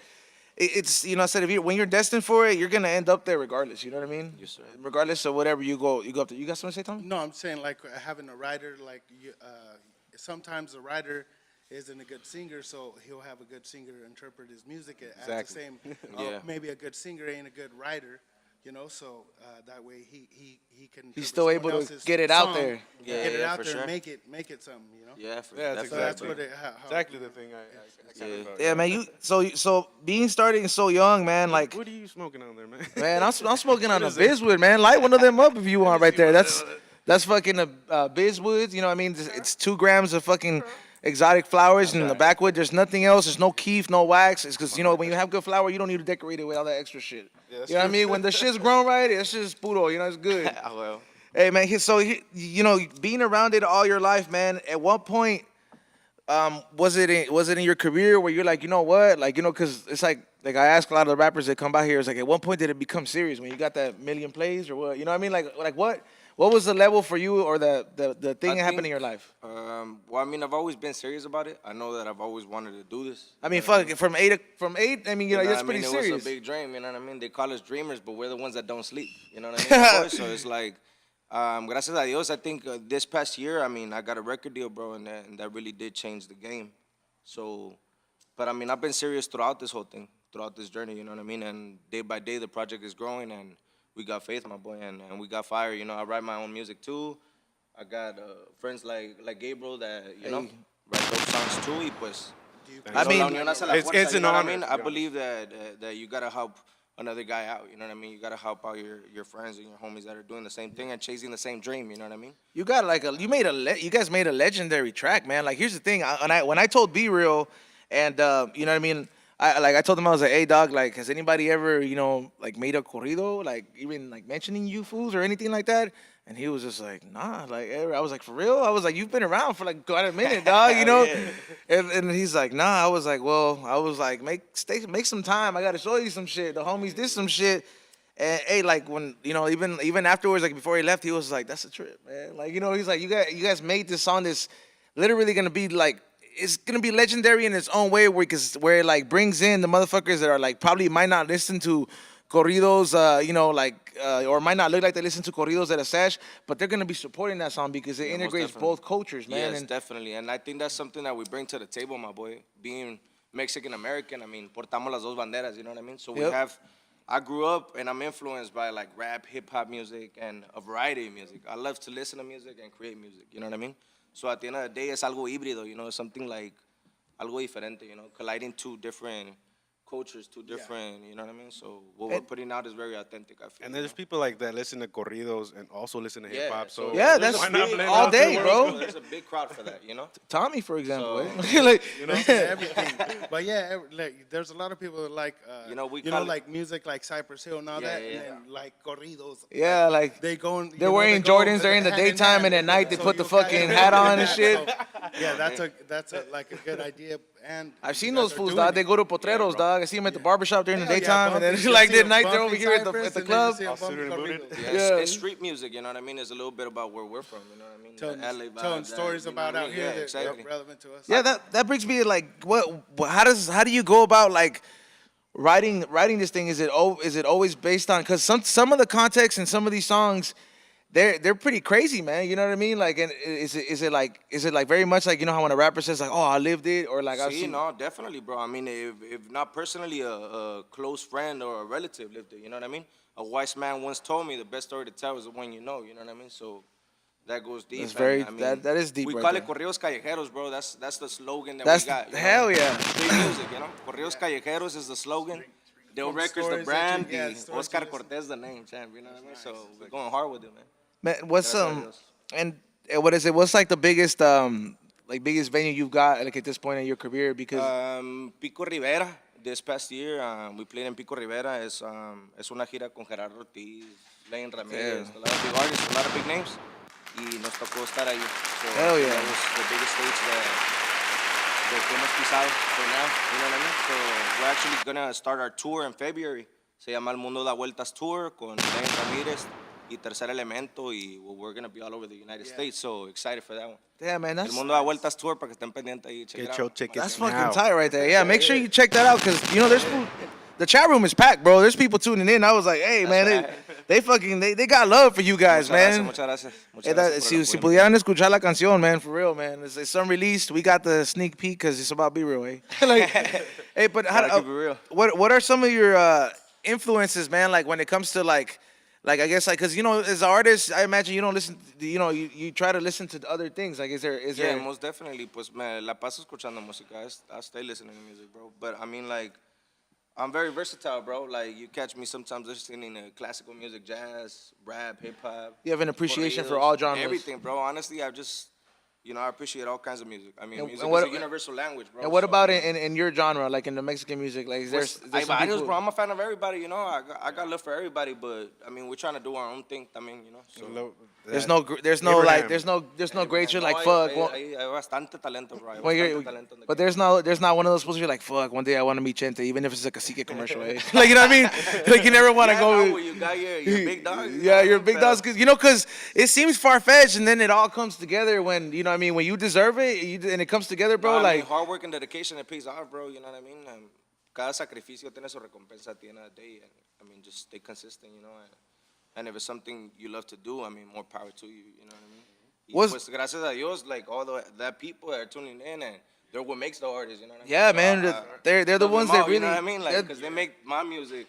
it's I said when you're destined for it, you're gonna end up there regardless. You know what I mean? Yes, sir. Regardless of whatever you go up to. You got something to say, Tommy? No, I'm saying like having a writer, like sometimes a writer isn't a good singer, so he'll have a good singer interpret his music at the Exactly. same. Yeah. Maybe a good singer ain't a good writer, so that way he can. He's interpret still someone able to else's get it out song, there. get it out for there, sure. and make it something, Yeah, that's definitely. So that's exactly. what how Exactly the thing I kind of Yeah, man. You so being starting so young, man. Like, What are you smoking on there, man? man, I'm smoking on a Bizwood, man. Light one of them up if you want, right there. That's fucking a Bizwoods. You know what I mean? It's 2 grams of fucking exotic flowers in the backwood. There's nothing else. There's no keef, no wax. It's because when you have good flower, you don't need to decorate it with all that extra shit. that's You know what I true. mean? When the shit's grown right, it's just puro. It's good. Ah, well. Hey, man. So being around it all your life, man. At what point was it in your career where you're like, you know what, like, because it's like I ask a lot of the rappers that come by here, it's like, at what point did it become serious when you got that million plays or what? You know what I mean? Like what was the level for you or the thing that happened in your life? Well, I mean, I've always been serious about it. I know that I've always wanted to do this. I mean, fuck, from eight. I mean, that's pretty It serious. was a big dream, you know what I mean? They call us dreamers, but we're the ones that don't sleep, you know what I mean? So it's like, gracias a Dios, I think this past year, I mean, I got a record deal, bro, and that really did change the game. So, but I mean, I've been serious throughout this whole thing, throughout this journey, you know what I mean? And day by day, the project is growing, and we got faith, my boy, and we got fire. I write my own music too. I got friends like Gabriel that, write those songs too. Y pues, I mean, la unión hace la it's fuerza, an you know what I honor, mean? to I be believe that you gotta help another guy out. You know what I mean? You gotta help out your friends and your homies that are doing the same thing and chasing the same dream. You know what I mean? You got like you guys made a legendary track, man. Like here's the thing, when I told Be Real, and you know what I mean, I told him, I was like, hey dog, like has anybody ever like made a corrido, like even like mentioning you fools or anything like that? And he was just like, nah, like I was like, for real? I was like, you've been around for like quite a minute, dog, you know? And he's like, nah. I was like, well, make some time. I gotta show you some shit. The homies did some shit. And hey, like when even afterwards, like before he left, he was like, "That's a trip, man." Like he's like, "You guys made this song that's literally gonna be like, it's gonna be legendary in its own way, where it like brings in the motherfuckers that are like probably might not listen to corridos, or might not look like they listen to corridos at a sesh, but they're gonna be supporting that song because it integrates both cultures, man." Yes, definitely, and I think that's something that we bring to the table, my boy. Being Mexican American, I mean, portamos las dos banderas, you know what I mean? So we have. I grew up and I'm influenced by like rap, hip hop music, and a variety of music. I love to listen to music and create music, you know what I mean? So at the end of the day, it's algo híbrido, something like algo diferente, colliding two different cultures, two different, you know what I mean? So what we're putting out is very authentic, I feel. And there's people like that listen to corridos and also listen to hip hop. So yeah, that's big, all day, bro. There's a big crowd for that, Tommy, for example, like everything. But yeah, like there's a lot of people that like like music like Cypress Hill and all that, and then like corridos. Yeah, like they go. They're wearing Jordans during the daytime, and at night they put the fucking hat on and shit. So, yeah, that's like a good idea. And I've seen those fools, dog. They go to potreros, dog. I see them at the barbershop during the daytime, and then like at night they're over here at the club. It's street music, you know what I mean? It's a little bit about where we're from, you know what I mean? Telling stories about out here that are relevant to us. Yeah, that brings me to like, how do you go about like writing this thing? Is it always based on, because some of the context in some of these songs, they're pretty crazy, man. You know what I mean? Like, and is it like very much like, how when a rapper says like, oh, I lived it, or like I've seen. No, definitely, bro. I mean, if not personally, a close friend or a relative lived it. You know what I mean? A wise man once told me the best story to tell is the one you know. You know what I mean? So that goes deep. That's very that is deep. We right call there. it corridos callejeros, bro. That's the slogan that That's we got. hell yeah. Street music, Corridos callejeros is the slogan. Del Records, the brand. Oscar Cortez, the name, champ. You know what I mean? So we're going hard with it, man. Man, what's what is it? What's like the biggest biggest venue you've got like at this point in your career? Because Pico Rivera this past year, we played in Pico Rivera. Es una gira con Gerardo Ortiz, Lane Ramirez, a lot of big artists, a lot of big names, y nos tocó estar ahí. So hell yeah. That was the biggest stage that hemos pisado for now. You know what I mean? So we're actually gonna start our tour in February. Se llama El Mundo Da Vueltas Tour con Lane Ramirez y Tercer Elemento, y we're going to be all over the United States, so excited for that one. Damn, man, that's El Mundo Da Vueltas Tour, para que estén pendientes ahí. Get your tickets. That's fucking tight right there. Yeah, make sure you check that out, because, there's the chat room is packed, bro. There's people tuning in. I was like, hey, man, they got love for you guys, man. Muchas gracias. Si pudieran escuchar la canción, man, for real, man. It's unreleased. We got the sneak peek because it's about Be Real, eh? Hey, but what are some of your influences, man, like when it comes to like I guess like, because as an artist, I imagine you don't listen you try to listen to other things, like is there yeah, most definitely, pues me la paso escuchando música. I stay listening to music, bro, but I mean, like, I'm very versatile, bro. Like, you catch me sometimes listening to classical music, jazz, rap, hip hop. You have an appreciation for all genres. Everything, bro. Honestly, I appreciate all kinds of music. I mean, music is a universal language, bro. And what about in your genre, like in the Mexican music? Like, there's some people... bro. I'm a fan of everybody, I got love for everybody, but I mean, we're trying to do our own thing. I mean, So there's no great shit like fuck. Hay bastante talento, bro. But there's not one of those supposed to be like, fuck, one day I want to meet Chente, even if it's a cacique commercial, eh? Like, you know what I mean? Like, you never want to go. No, you got your big dogs. Yeah, your big dogs, because it seems far fetched, and then it all comes together when I mean, when you deserve it, and it comes together, bro. I like mean, hard work and dedication, it pays off, bro. You know what I mean? Cada sacrificio tiene su recompensa at the end of the day, and I mean, just stay consistent, And if it's something you love to do, I mean, more power to you. You know what I mean? Pues gracias a Dios, like all that people that are tuning in, and they're what makes the artists. You know what I mean? Yeah, man, they're the ones that really. You know what I mean? Like, because they make my music.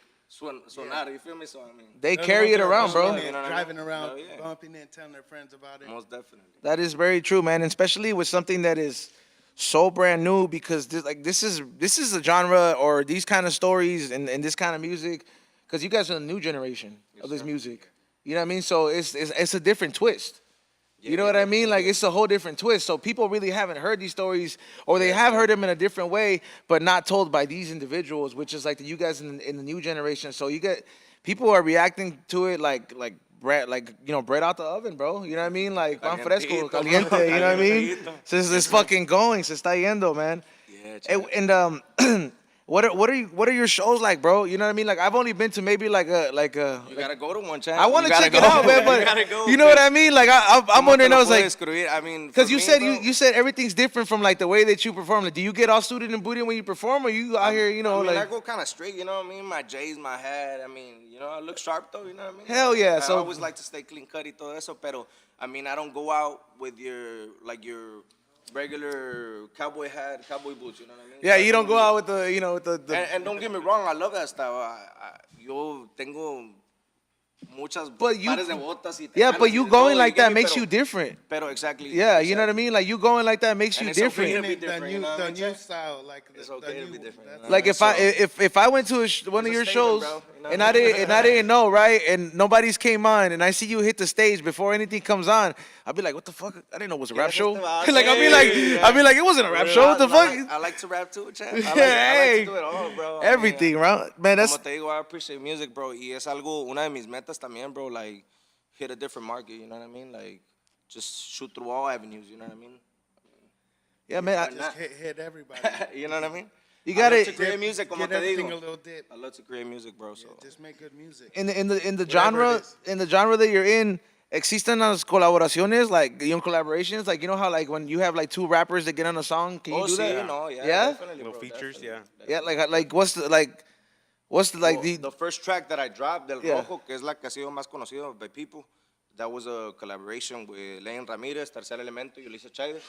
Sonar, you feel me? So I mean, they carry it around, bro. Driving around, bumping it, telling their friends about it. Most definitely. That is very true, man. And especially with something that is so brand new, because this is a genre, or these kind of stories and this kind of music because you guys are the new generation of this music. You know what I mean? So it's a different twist. You know what I mean? Like, it's a whole different twist. So people really haven't heard these stories, or they have heard them in a different way, but not told by these individuals, which is like you guys in the new generation. So you get people are reacting to it like bread, bread out the oven, bro. You know what I mean? Like pan fresco, caliente. You know what I mean? So it's fucking going. Se está yendo, man. Yeah. And What are your shows like, bro? You know what I mean? Like, I've only been to maybe like a. You gotta go to one, Chad. I want to check it out, man. But you know what I mean? Like, I'm wondering. I was like, I mean, because you said everything's different from like the way that you perform. Like, do you get all suited and booted when you perform, or you out here, you know, I mean, like? I go kind of straight. You know what I mean? My J's, my hat. I mean, you know, I look sharp though. You know what I mean? Hell yeah! I always like to stay clean cut y todo eso, pero I mean, I don't go out with your regular cowboy hat, cowboy boots, you know what I mean? Yeah, you don't go out with the, you know, with the And don't get me wrong, I love that style. Yo tengo muchas pares de botas y yeah, but you going like that makes you different. Pero exactly. Yeah, you know what I mean? Like, you going like that makes you different. The new style, like it's okay to be different. Like, if I went to one of your shows and I didn't know, right, and nobody's came on, and I see you hit the stage before anything comes on, I'll be like, what the fuck? I didn't know it was a rap show. Like, I'll be like, it wasn't a rap show. What the fuck? I like to rap too, Chad. I like to do it all, bro. Everything, bro. Man, that's. Como te digo, I appreciate music, bro. Y es algo, una de mis metas también, bro. Like, hit a different market, you know what I mean? Like, just shoot through all avenues, you know what I mean? Yeah, man. Just hit everybody. You know what I mean? You got to create music, como te everything digo. a little dip. I love to create music, bro. So Just make good music. In the genre that you're in, existen las colaboraciones, like, you know, collaborations, like, you know how, like, when you have like two rappers that get on a song, can you do that? You know, yeah, Yeah? definitely, Little bro, features, definitely. Yeah, like what's the The first track that I dropped, Del Yeah. Rojo, que es la que ha sido más conocido by people, that was a collaboration with Leon Ramirez, Tercer Elemento, Yulisa Chávez,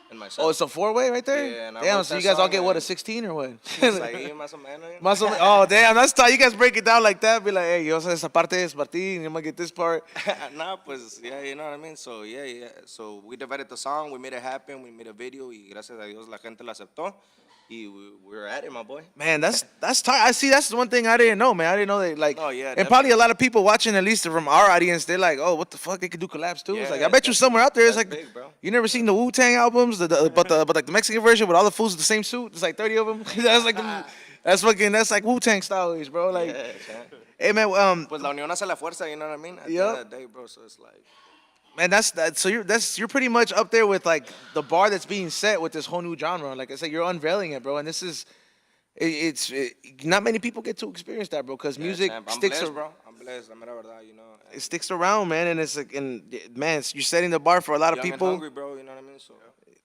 and myself. Oh, it's a four-way right there? Yeah, and I Damn, wrote so you that guys all song get, what, a and- 16 or what? Pues ahí, más o menos. Oh, damn, that's tight. You guys break it down like that. Be like, hey, yo sé esa parte es Martín, I'm gonna get this part. Nah, pues, yeah, you know what I mean? So, yeah. So, we divided the song, we made it happen, we made a video, y gracias a Dios la gente la aceptó. Y we're at it, my boy. Man, that's tight. I see, that's the one thing I didn't know, man. I didn't know that, like, Oh, yeah, and probably a lot of people watching, at least from our audience, they're like, oh, what the fuck, they could do collabs too. It's Yeah, like, I bet you somewhere out there, it's that's like, big, bro. you never seen the Wu-Tang albums, but like the Mexican version with all the fools with the same suit. It's like 30 of them. That's like, that's like Wu-Tang style, bro. Like, Yeah, yeah. hey, man, Pues la unión hace la fuerza, you know what I mean? At the Yup. end of the day, bro, so it's like... man, so you're pretty much up there with like the bar that's being set with this whole new genre. Like I said, you're unveiling it, bro, and this is, not many people get to experience that, bro, because music I'm sticks blessed, around. bro. I'm blessed, la mera verdad, you know. It sticks around, man, and it's like, and man, you're setting the bar for a lot of Young and people. hungry, bro, you know what I mean? So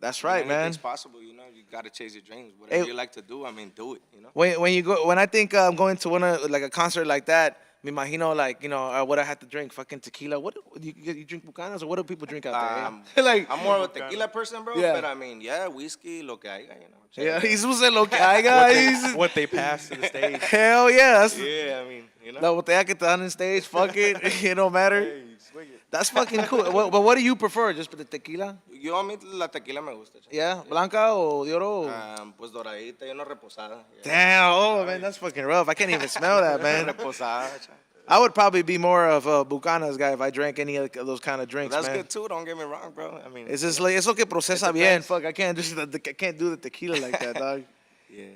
That's right, man. anything's possible, you know. You gotta chase your dreams. Whatever Hey. you like to do, I mean, do it, you know. When I think I'm going to like a concert like that, me imagino, like, you know, what I have to drink, fucking tequila. What you drink bucanas, or what do people drink out there? Like, I'm more of a tequila person, bro. Yeah. But I mean, yeah, whiskey, lo que haya, you know. yeah, he's lo que hay, guys. What they pass to the stage. Hell yeah, that's Yeah, I mean, you know. la botella que te dan on stage. Fuck it, it don't matter. Hey, swing it. That's fucking cool. But what do you prefer? Just the tequila? Yo a mí la tequila me gusta. Chavo. Yeah, blanca o de oro? Pues doradita y una reposada. Yeah. Damn, oh man, that's fucking rough. I can't even smell that, man. Reposada, chavo. I would probably be more of a bucanas guy if I drank any of those kind of drinks, That's man. good too. Don't get me wrong, bro. I mean, It's just like eso que procesa bien. depends. Fuck, I can't do the tequila like that, dog. yeah.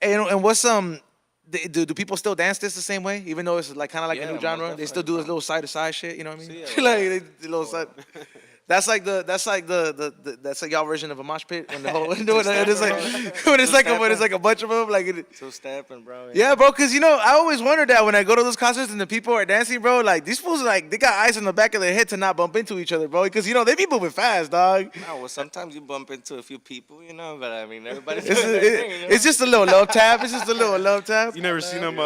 And what's do people still dance this the same way, even though it's like kind of like a Yeah, new most genre? They still do this little side to side shit, you know what I mean? Sí, like the little side. That's like y'all version of a mosh pit when the whole when it's like a bunch of them like it. Two stepping, bro. Yeah, bro, because, you know, I always wondered that when I go to those concerts and the people are dancing, bro, like, these fools, like, they got eyes on the back of their head to not bump into each other, bro, because, you know, they be moving fast, dog. No, well, sometimes you bump into a few people, you know, but I mean, everybody's It's, doing their thing, you know? it's just a little love tap. It's just a little love tap. You never seen them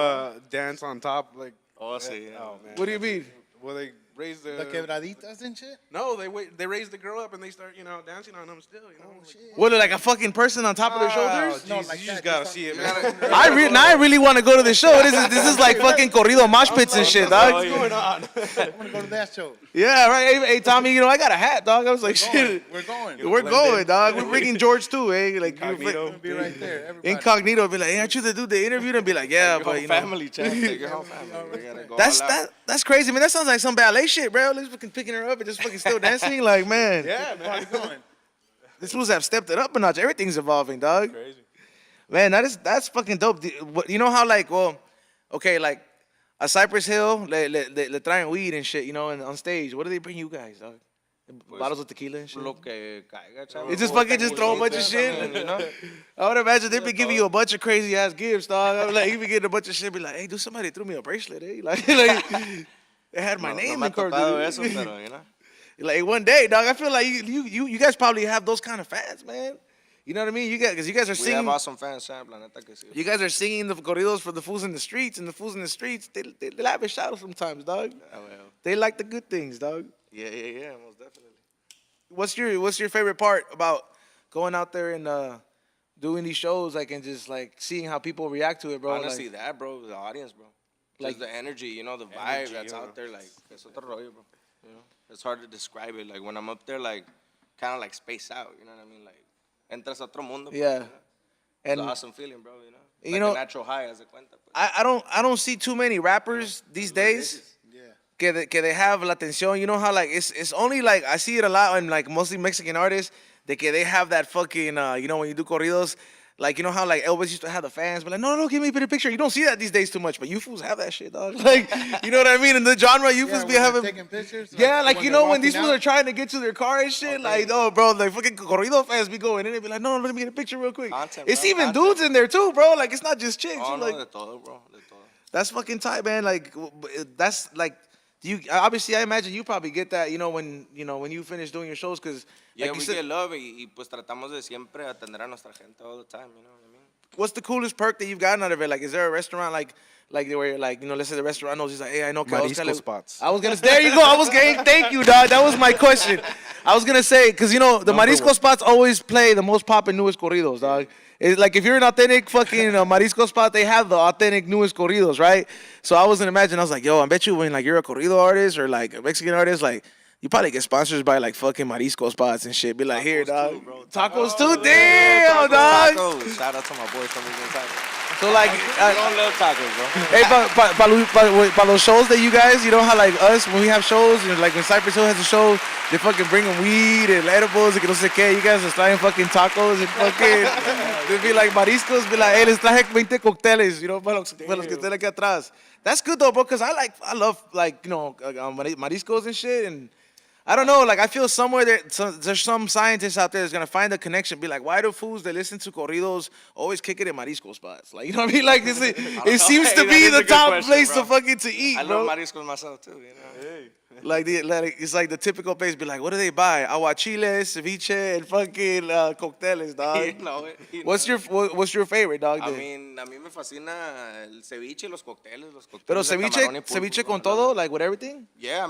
dance on top? Like, Oh, see, yeah. oh, man. What do you mean? Well, they raise the. The quebraditas and shit? No, they raise the girl up and they start, dancing on them still, What, like a fucking person on top of their shoulders? No, like you just gotta see it, man. I really want to go to the show. This is like fucking corrido mosh pits and shit, dog. What's going on? I want to go to that show. Yeah, right. Hey, Tommy, I got a hat, dog. I was like, shit. We're going. We're going, dog. We're bringing George too, eh? Like, Incognito. Be right there. Everybody. Incognito be like, hey, aren't you the dude they interviewed? And be like, yeah, but family, chat. Take your whole family. We gotta go that's crazy, man. That sounds like some ballet shit, bro. Like fucking picking her up and just fucking still dancing. Like, man, Yeah, man. this fools have stepped it up a notch. Everything's evolving, dog. Crazy. Man, that's fucking dope. You know how like, okay, like a Cypress Hill, le traen weed and shit, and on stage. What do they bring you guys, dog? Bottles of tequila and shit. Lo que caiga, chavo. It's just fucking just throw a bunch of shit. I would imagine they'd be giving you a bunch of crazy ass gifts, dog. I'm like, you be getting a bunch of shit, be like, hey, dude, somebody threw me a bracelet, eh? Like it had my name in card. Like one day, dog. I feel like you guys probably have those kind of fans, man. You know what I mean? Because you guys are singing. We have awesome fans, Sam. La neta que sí. You guys are singing the corridos for the fools in the streets, and the fools in the streets, they lavish out sometimes, dog. They like the good things, dog. Yeah, most definitely. What's your favorite part about going out there and doing these shows, like, and just like seeing how people react to it, bro? Honestly, bro, the audience, bro. Like the energy, the vibe that's out there, like es otro rollo, bro. It's hard to describe it. Like when I'm up there, like kind of like space out. You know what I mean? Like entras a otro mundo. Yeah. It's And an awesome feeling, bro. Like you know, a natural high, as a cuenta. I don't see too many rappers these days. Que they have la atención. You know how like it's only like I see it a lot in like mostly Mexican artists that they have that fucking when you do corridos, like you know how like Elvis used to have the fans, but like no, give me a picture. You don't see that these days too much, but you fools have that shit, dog. Like you know what I mean? In the genre, you fools be having taking pictures. Yeah, like when these fools are trying to get to their car and shit, like bro, like fucking corrido fans be going in and be like, no, let me get a picture real quick. It's even dudes in there too, bro. Like it's not just chicks. Oh, like, de todo, bro. De todo. That's fucking tight, man. Like that's like. Obviously, I imagine you probably get that, when you finish doing your shows, because yeah, we get love y pues tratamos de siempre atender a nuestra gente all the time. You know what I mean? What's the coolest perk that you've gotten out of it? Like, is there a restaurant like where like let's say the restaurant knows he's like, hey, I know Marisco spots. I was gonna there you go. I was gonna thank you, dog. That was my question. I was gonna say because the Marisco spots always play the most poppin' newest corridos, dog. It's like if you're an authentic fucking Marisco spot, they have the authentic newest corridos, right? So I was gonna imagine. I was like, yo, I bet you when like you're a corrido artist or like a Mexican artist, like you probably get sponsors by like fucking Marisco spots and shit. Be like, here, dog. Too, bro. Tacos too, damn, dog. Tacos. Shout out to my boys from Tacos. So like, don't love tacos, bro. hey, pa los shows that you guys, you know how like us when we have shows, like when Cypress Hill has a show, they fucking bring them weed and edibles and que no sé qué. You guys are trying fucking tacos and fucking, they be like mariscos, be like, hey, les traje 20 cócteles, para los que estén aquí atrás. That's good though, bro, because I love like mariscos and shit, and I don't know, like I feel somewhere there's some scientists out there that's gonna find the connection, be like, why do fools that listen to corridos always kick it at marisco spots? Like, you know what I mean? Like it seems to be the top place to fucking to eat, I bro. love mariscos myself too, Like it's like the typical place, be like, what do they buy? Aguachiles, ceviche, and fucking cócteles, dog. What's your favorite, dog? A mí me fascina el ceviche y los cócteles. Pero de camarón y pulpo, ceviche con bro. todo, like with everything? Yeah,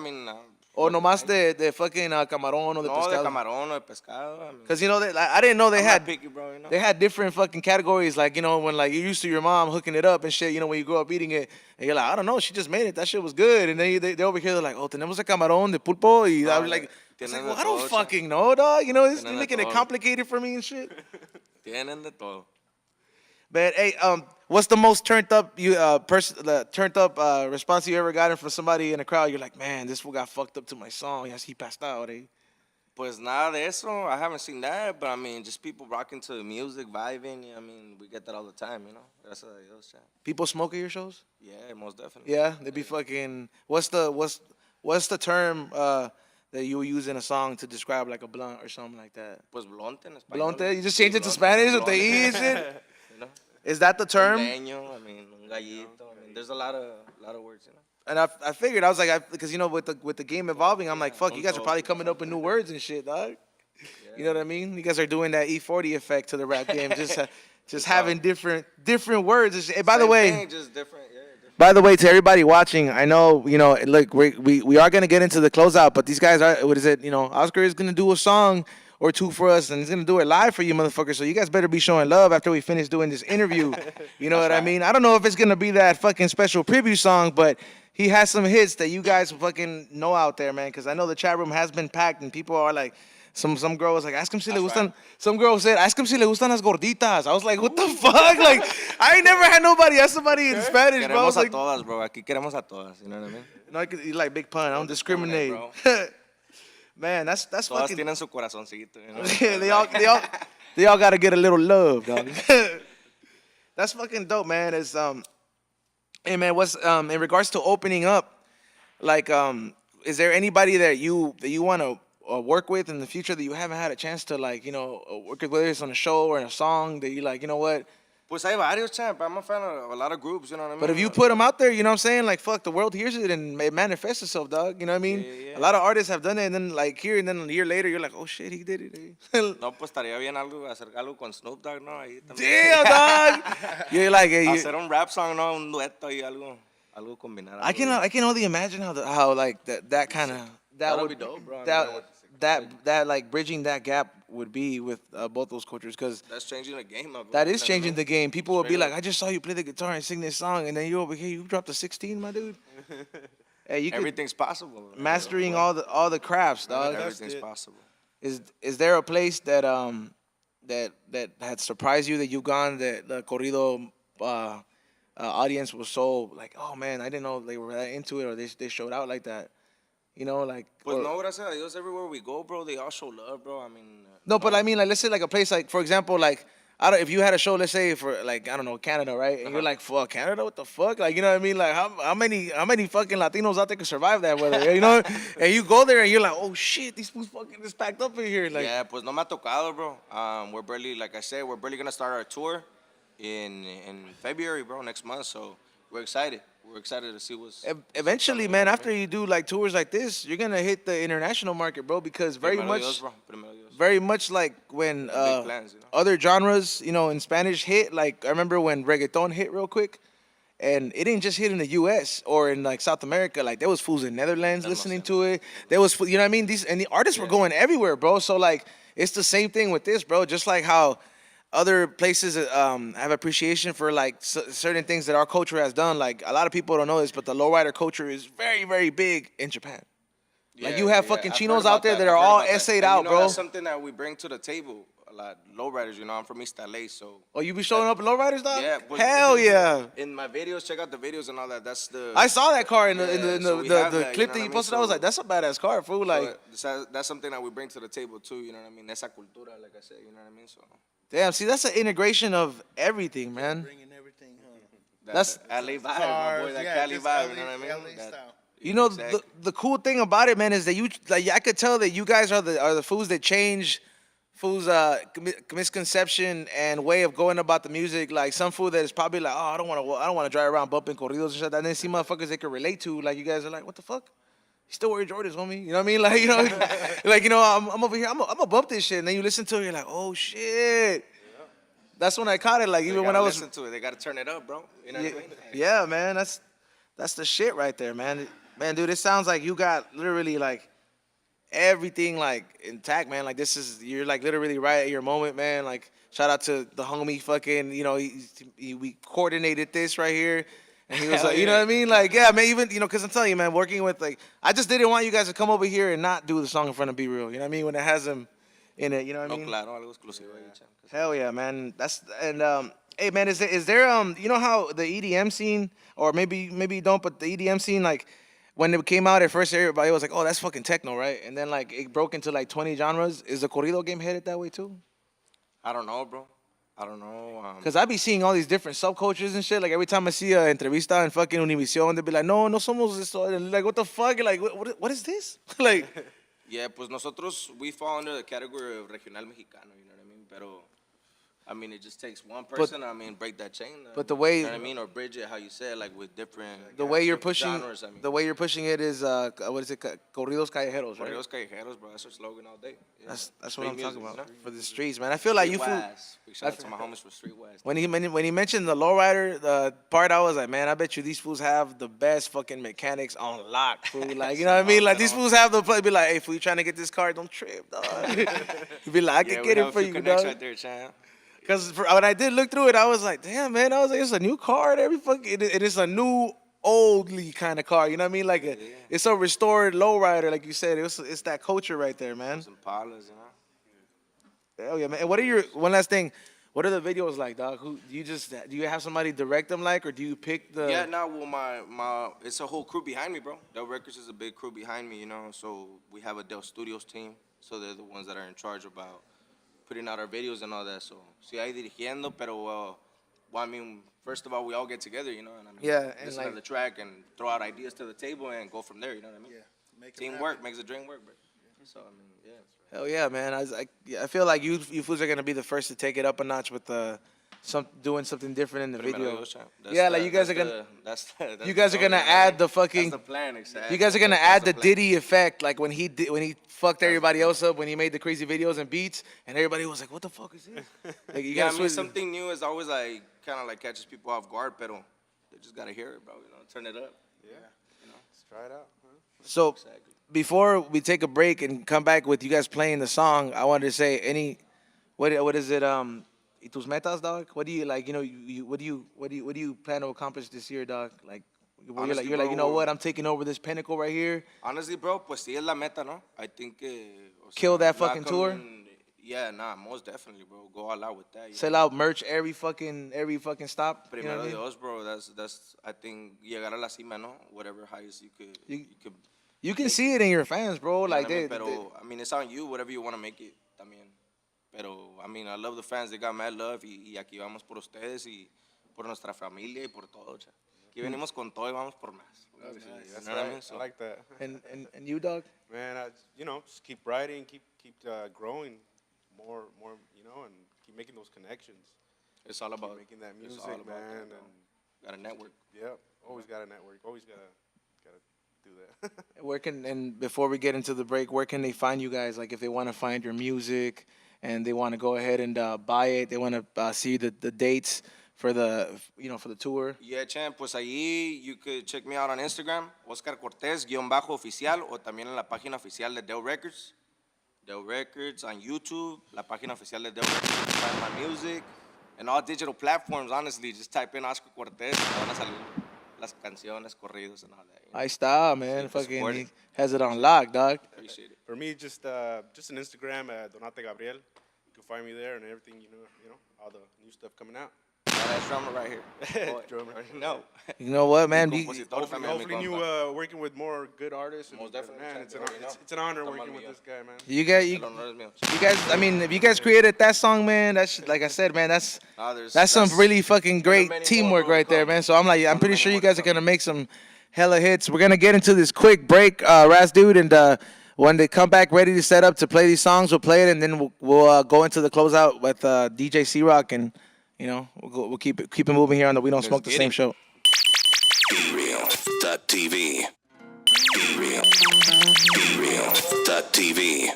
O nomás de fucking camarón o de pescado? No, de camarón o de pescado. Because, I didn't know they had picky, bro, they had different fucking categories. Like, when like you're used to your mom hooking it up and shit, when you grow up eating it, and you're like, I don't know, she just made it. That shit was good. And then they over here, they're like, oh, tenemos de camarón, de pulpo. Y I was like, well, I don't fucking know, dog. You're making it complicated for me and shit. Tienen de todo. But hey, what's the most turned up response you ever gotten from somebody in a crowd? You're like, man, this fool got fucked up to my song. Yes, he passed out, eh? Pues nada de eso. I haven't seen that, but just people rocking to the music, vibing. We get that all the time, Gracias a Dios, yeah. People smoke at your shows? Yeah, most definitely. Yeah, they be fucking. What's the term that you use in a song to describe like a blunt or something like that? Pues blonte en español. Blonte? You just change it to Spanish with the E and shit? Is that the term? Un leño, un gallito. There's a lot of words, And I figured, I was like, because with the game evolving, I'm like, fuck, you guys are probably coming up with new words and shit, dog. Yeah. You know what I mean? You guys are doing that E40 effect to the rap game, just having different words. And shit. Hey, by the way, just different, By the way, to everybody watching, I know, look, we are going to get into the closeout, but these guys are, what is it, Oscar is going to do a song or two for us, and he's going to do it live for you motherfuckers, so you guys better be showing love after we finish doing this interview. You know what I mean? I don't know if it's going to be that fucking special preview song, but he has some hits that you guys fucking know out there, man, because I know the chat room has been packed, and people are like, some girl was like, ask him si le gustan. Some girl said, ask him si le gustan las gorditas. I was like, what the fuck? Like, I ain't never had nobody ask somebody in Spanish, bro. I was Queremos a like, todas, bro. Aquí queremos a todas. You know what I mean? no, you like big pun. I don't discriminate. Bro. Man, that's Todas fucking. tienen su corazoncito. You know? they all gotta get a little love, dog. That's fucking dope, man. It's hey man, what's in regards to opening up, like is there anybody that you want to work with in the future that you haven't had a chance to work with, whether it's on a show or in a song that you like, you know what? Pues hay varios, champ. I'm a fan of a lot of groups, you know what I mean? But if you put them out there, you know what I'm saying? Like, fuck, the world hears it and it manifests itself, dog. You know what I mean? Yeah. A lot of artists have done it, and then, like, here and then a year later, you're like, oh, shit, he did it. No, pues estaría bien hacer algo con Snoop Dogg, ¿no? Ahí también. Damn, dog. You're like, hey, Hacer un rap song, ¿no? Un dueto y algo combinar. I can only imagine how like that kind of that That'll would be dope, bro. that like bridging that gap would be with both those cultures, because That's changing the game, bro. that is changing the game. People will be Straight like, I just saw you play the guitar and sing this song, and then you over here, you dropped a 16, my dude. Hey, you could Everything's possible. Bro. mastering all the crafts, dog. Everything's possible. Is there a place that that had surprised you that you've gone that the corrido audience was so like, oh man, I didn't know they were that into it, or they showed out like that, like. Pues no, gracias a Dios, everywhere we go, bro, they all show love, bro. I mean. No, but I mean, like, let's say like a place like, for example, like, if you had a show, let's say for like, I don't know, Canada, right? And you're like, fuck, Canada, what the fuck? Like, you know what I mean? Like, how many fucking Latinos out there can survive that weather? You know? And you go there and you're like, oh shit, these fools fucking is packed up in here. Like, Yeah, pues no me ha tocado, bro. We're barely, like I said, we're barely gonna start our tour in February, bro, next month. So we're excited. We're excited to see what's. Eventually, man, after you do like tours like this, you're gonna hit the international market, bro, because Primero Dios, bro. Primero Dios. very much like when Big plans, other genres, in Spanish hit. Like, I remember when reggaeton hit real quick, and it didn't just hit in the U.S. or in like South America. Like, there was fools in Netherlands listening to it. There was, you know what I mean? The artists were going everywhere, bro. So like, it's the same thing with this, bro. Just like how other places have appreciation for like certain things that our culture has done. Like, a lot of people don't know this, but the lowrider culture is very, very big in Japan. Like, you have fucking I've chinos heard out there about that are I've heard all about that. essayed And out, bro. That's something that we bring to the table a lot. Lowriders, I'm from East LA, so. Oh, you be showing up in lowriders, dog? Yeah. But Hell yeah. In my videos, check out the videos and all that. That's the. I saw that car in the so we have the that, clip you know that you what I mean? posted. I was like, that's a badass car, fool. Like, So that's something that we bring to the table too. You know what I mean? Esa cultura, like I said. You know what I mean? So. damn, see, that's an integration of everything, man. Bringing everything home. That's LA vibe, my boy. That Cali just vibe. You LA know what I mean? That- style. the cool thing about it, man, is that I could tell that you guys are the fools that change fools misconception and way of going about the music. Like, some fool that is probably like, oh, I don't want to drive around bumping corridos and shit. And then see motherfuckers they can relate to. Like, you guys are like, what the fuck? You still wear Jordans, homie? You know what I mean? Like, I'm over here. I'm gonna bump this shit. And then you listen to it, you're like, oh shit. That's when I caught it. Like, even when I was listen to it, they gotta turn it up, bro. You know what I mean? yeah, man, that's the shit right there, man. Man, dude, it sounds like you got literally like everything like intact, man. Like, you're like literally right at your moment, man. Like, shout out to the homie, fucking, we coordinated this right here, and he was like, you know what I mean? Like, yeah, man, even because I'm telling you, man, working with like, I just didn't want you guys to come over here and not do the song in front of Be Real. You know what I mean? When it has them in it, you know what I mean? Claro, algo exclusivo ahí, champ. Hell yeah, man. Hey man, is there how the EDM scene, or maybe you don't, but the EDM scene, like, when it came out at first, everybody was like, oh, that's fucking techno, right? And then like it broke into like 20 genres. Is the corrido game headed that way too? I don't know, bro. I don't know. Cause I be seeing all these different subcultures and shit. Like, every time I see a entrevista in fucking Univision, they be like, no somos esto. And like, what the fuck? Like, what is this? Like, yeah, pues nosotros, we fall under the category of regional mexicano, you know what I mean? Pero I mean, it just takes one person. Break that chain. But the way, you know what I mean, or bridge it, how you said, like with different. The way you're pushing, genres, the way you're pushing it is what is it? Corridos callejeros, right? Corridos callejeros, bro. That's our slogan all day. Yeah. That's what I'm music, talking about, you know? for the streets, man. I feel like you feel. Big shout out to my homies for Streetwise. When he mentioned the Lowrider, the part, I was like, man, I bet you these fools have the best fucking mechanics on lock, fool. Like, you know what I mean? Like, these fools have the play. Be like, hey, fool, you trying to get this car? Don't trip, dog. You be like, I can get it for you, dog. Right there, champ. Because when I did look through it, I was like, damn, man. I was like, it's a new car. It is a new, oldly kind of car. You know what I mean? Like, it's a restored Lowrider, like you said. It's that culture right there, man. Some Impalas, you know? Hell yeah, man. And one last thing, what are the videos like, dog? Do you have somebody direct them like, or do you pick the? Yeah, no, well, it's a whole crew behind me, bro. Del Records is a big crew behind me, you know. So we have a Del Studios team. So they're the ones that are in charge about putting out our videos and all that. So, sí, ahí dirigiendo, pero, well, I mean, first of all, we all get together, you know, and I mean, yeah, and listen to the track and throw out ideas to the table and go from there, you know what I mean? Yeah. Teamwork makes the dream work, bro. So, I mean, yeah. Hell yeah, man. I feel like you fools are gonna be the first to take it up a notch with doing something different in the video. Yeah, like you guys are gonna. You guys are gonna add the fucking. That's the plan, exactly. You guys are gonna add the Diddy effect, like when he fucked everybody else up when he made the crazy videos and beats, and everybody was like, "What the fuck is this?" Like, you yeah, I mean, something new is always like kind of like catches people off guard, pero they just gotta hear it, bro. You know, turn it up. Yeah. You know, let's try it out. Huh? So before we take a break and come back with you guys playing the song, I wanted to say what is it? ¿Y tus metas, dog? What do you like? You know, what do you plan to accomplish this year, dog? Like, Honestly, you're like, you know what? I'm taking over this pinnacle right here. Honestly, bro, pues sí es la meta, ¿no? I think kill that fucking tour. Yeah, nah, most definitely, bro. Go all out with that. Sell out merch every fucking stop. Primero Dios, bro. That's I think llegar a la cima, no? Whatever highest you could. You can see it in your fans, bro. Like I mean, it's on you. Whatever you want to make it. También. Pero, I mean, I love the fans. They got mad love. Y aquí vamos por ustedes y por nuestra familia y por todo. Aquí venimos con todo y vamos por más. That's right. I like that. And you, dog? Man, you know, just keep writing, keep growing more, you know, and keep making those connections. It's all about making that music, man. And got a network. Yeah, always got a network. Always gotta do that. Where and before we get into the break, where can they find you guys? Like, if they want to find your music and they want to go ahead and buy it, they want to see the dates for the tour. Yeah, champ, pues allí you could check me out on Instagram, Oscar Cortez _oficial, o también en la página oficial de Del Records. Del Records on YouTube, la página oficial de Del Records, you can find my music, and all digital platforms, honestly, just type in Oscar Cortez, y van a salir las canciones, corridos, and all that. You know? Ahí está, man. Fucking he has it on lock, dog. Appreciate it. For me, just an Instagram, Donate Gabriel. You can find me there and everything, you know, all the new stuff coming out. That drummer right here. Drummer. No. You know what, man? Hopefully working with more good artists. Most definitely. Man, it's an honor working with this guy, man. You guys, I mean, if you guys created that song, man, that's like I said, man, that's some really fucking great teamwork right there, man. So I'm pretty sure you guys are gonna make some hella hits. We're gonna get into this quick break, Raz dude, and when they come back ready to set up to play these songs, we'll play it, and then we'll go into the closeout with DJ C-Rock, and you know we'll keep it moving here on the We Don't Smoke the Same show. BeReal.tv. BeReal.tv.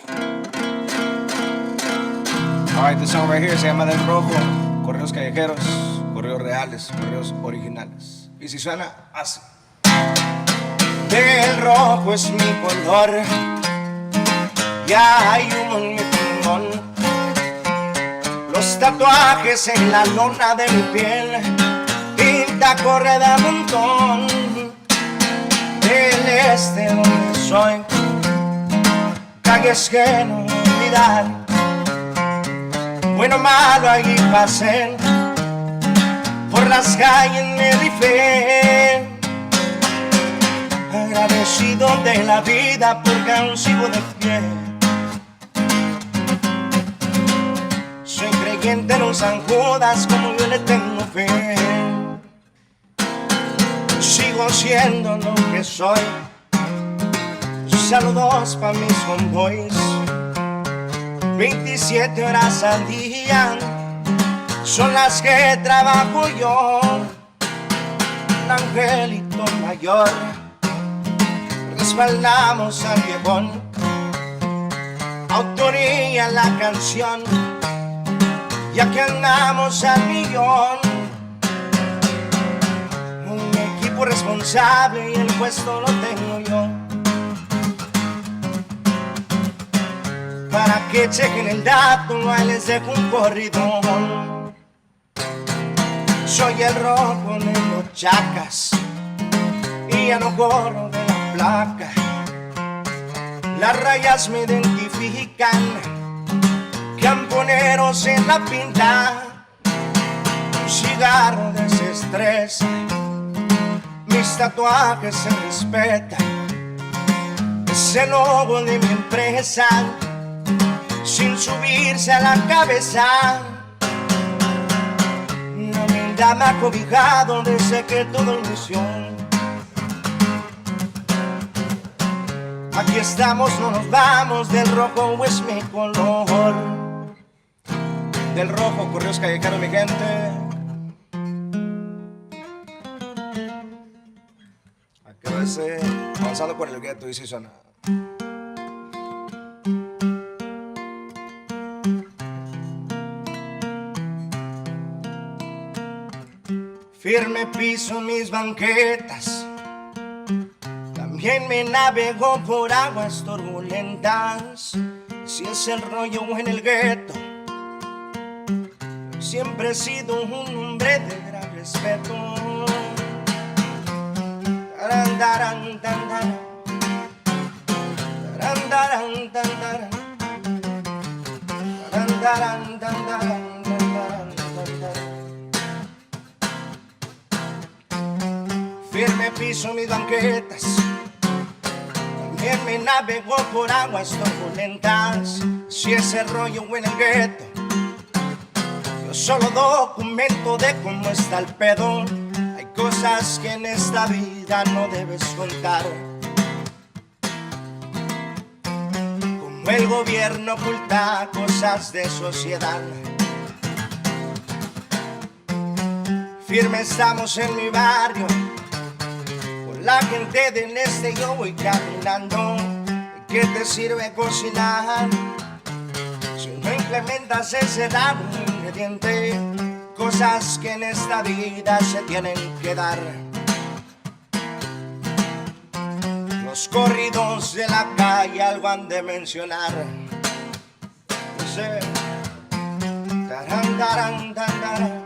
All right, this song right here se llama Del Rojo, correos callejeros, correos reales, correos originales. Y si suena así. Del rojo es mi color, ya hay humo en mi pulmón. Los tatuajes en la lona de mi piel, tinta corre de montón. Del este donde soy, calles que no olvidar. Bueno o malo allí pasé, por las calles me rifé. Agradecido de la vida porque aún sigo de pie. Soy creyente en un San Judas como yo le tengo fe. Sigo siendo lo que soy. Saludos pa' mis homeboys. 27 horas al día son las que trabajo yo. Un angelito mayor, respaldamos al viejón. Autoría la canción, ya que andamos al millón. Un equipo responsable y el puesto lo tengo yo. Para que chequen el dato, ahí les dejo un corrido. Soy el rojo de los chacas y ya no corro de la placa. Las rayas me identifican, camponeros en la pinta. Un cigarro desestresa, mis tatuajes se respetan. Es el logo de mi empresa, sin subirse a la cabeza. Una humildad me ha cobijado desde que todo inició. Aquí estamos, no nos vamos, del rojo es mi color. Del rojo corridos callejeros, mi gente. Aquí va ese, avanzando con el gueto y si suena. Firme piso en mis banquetas, también me navego por aguas turbulentas. Si es el rollo en el gueto, siempre he sido un hombre de gran respeto. Taran, taran, tan, taran. Taran, taran, tan, taran. Taran, taran, tan, taran. Firme piso mis banquetas, también me navego por aguas turbulentas. Si ese rollo en el gueto, yo solo documento de cómo está el pedo. Hay cosas que en esta vida no debes contar, como el gobierno oculta cosas de sociedad. Firme estamos en mi barrio, la gente del este yo voy caminando. ¿Qué te sirve cocinar si no implementas ese raro ingrediente? Cosas que en esta vida se tienen que dar. Los corridos de la calle algo han de mencionar. Dice, taran, taran, tan, taran.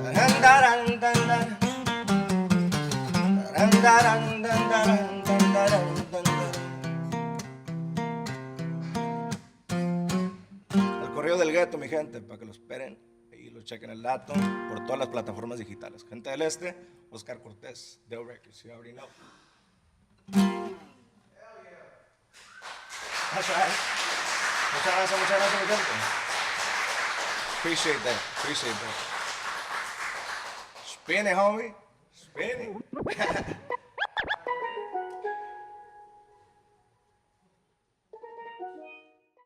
Taran, taran, tan, taran. El correo del gueto, mi gente, para que lo esperen y lo chequen el dato por todas las plataformas digitales. Gente del este, Oscar Cortez, The Records, you already know. That's right. Muchas gracias, mi gente. Appreciate that. Spin it, homie. Spin it.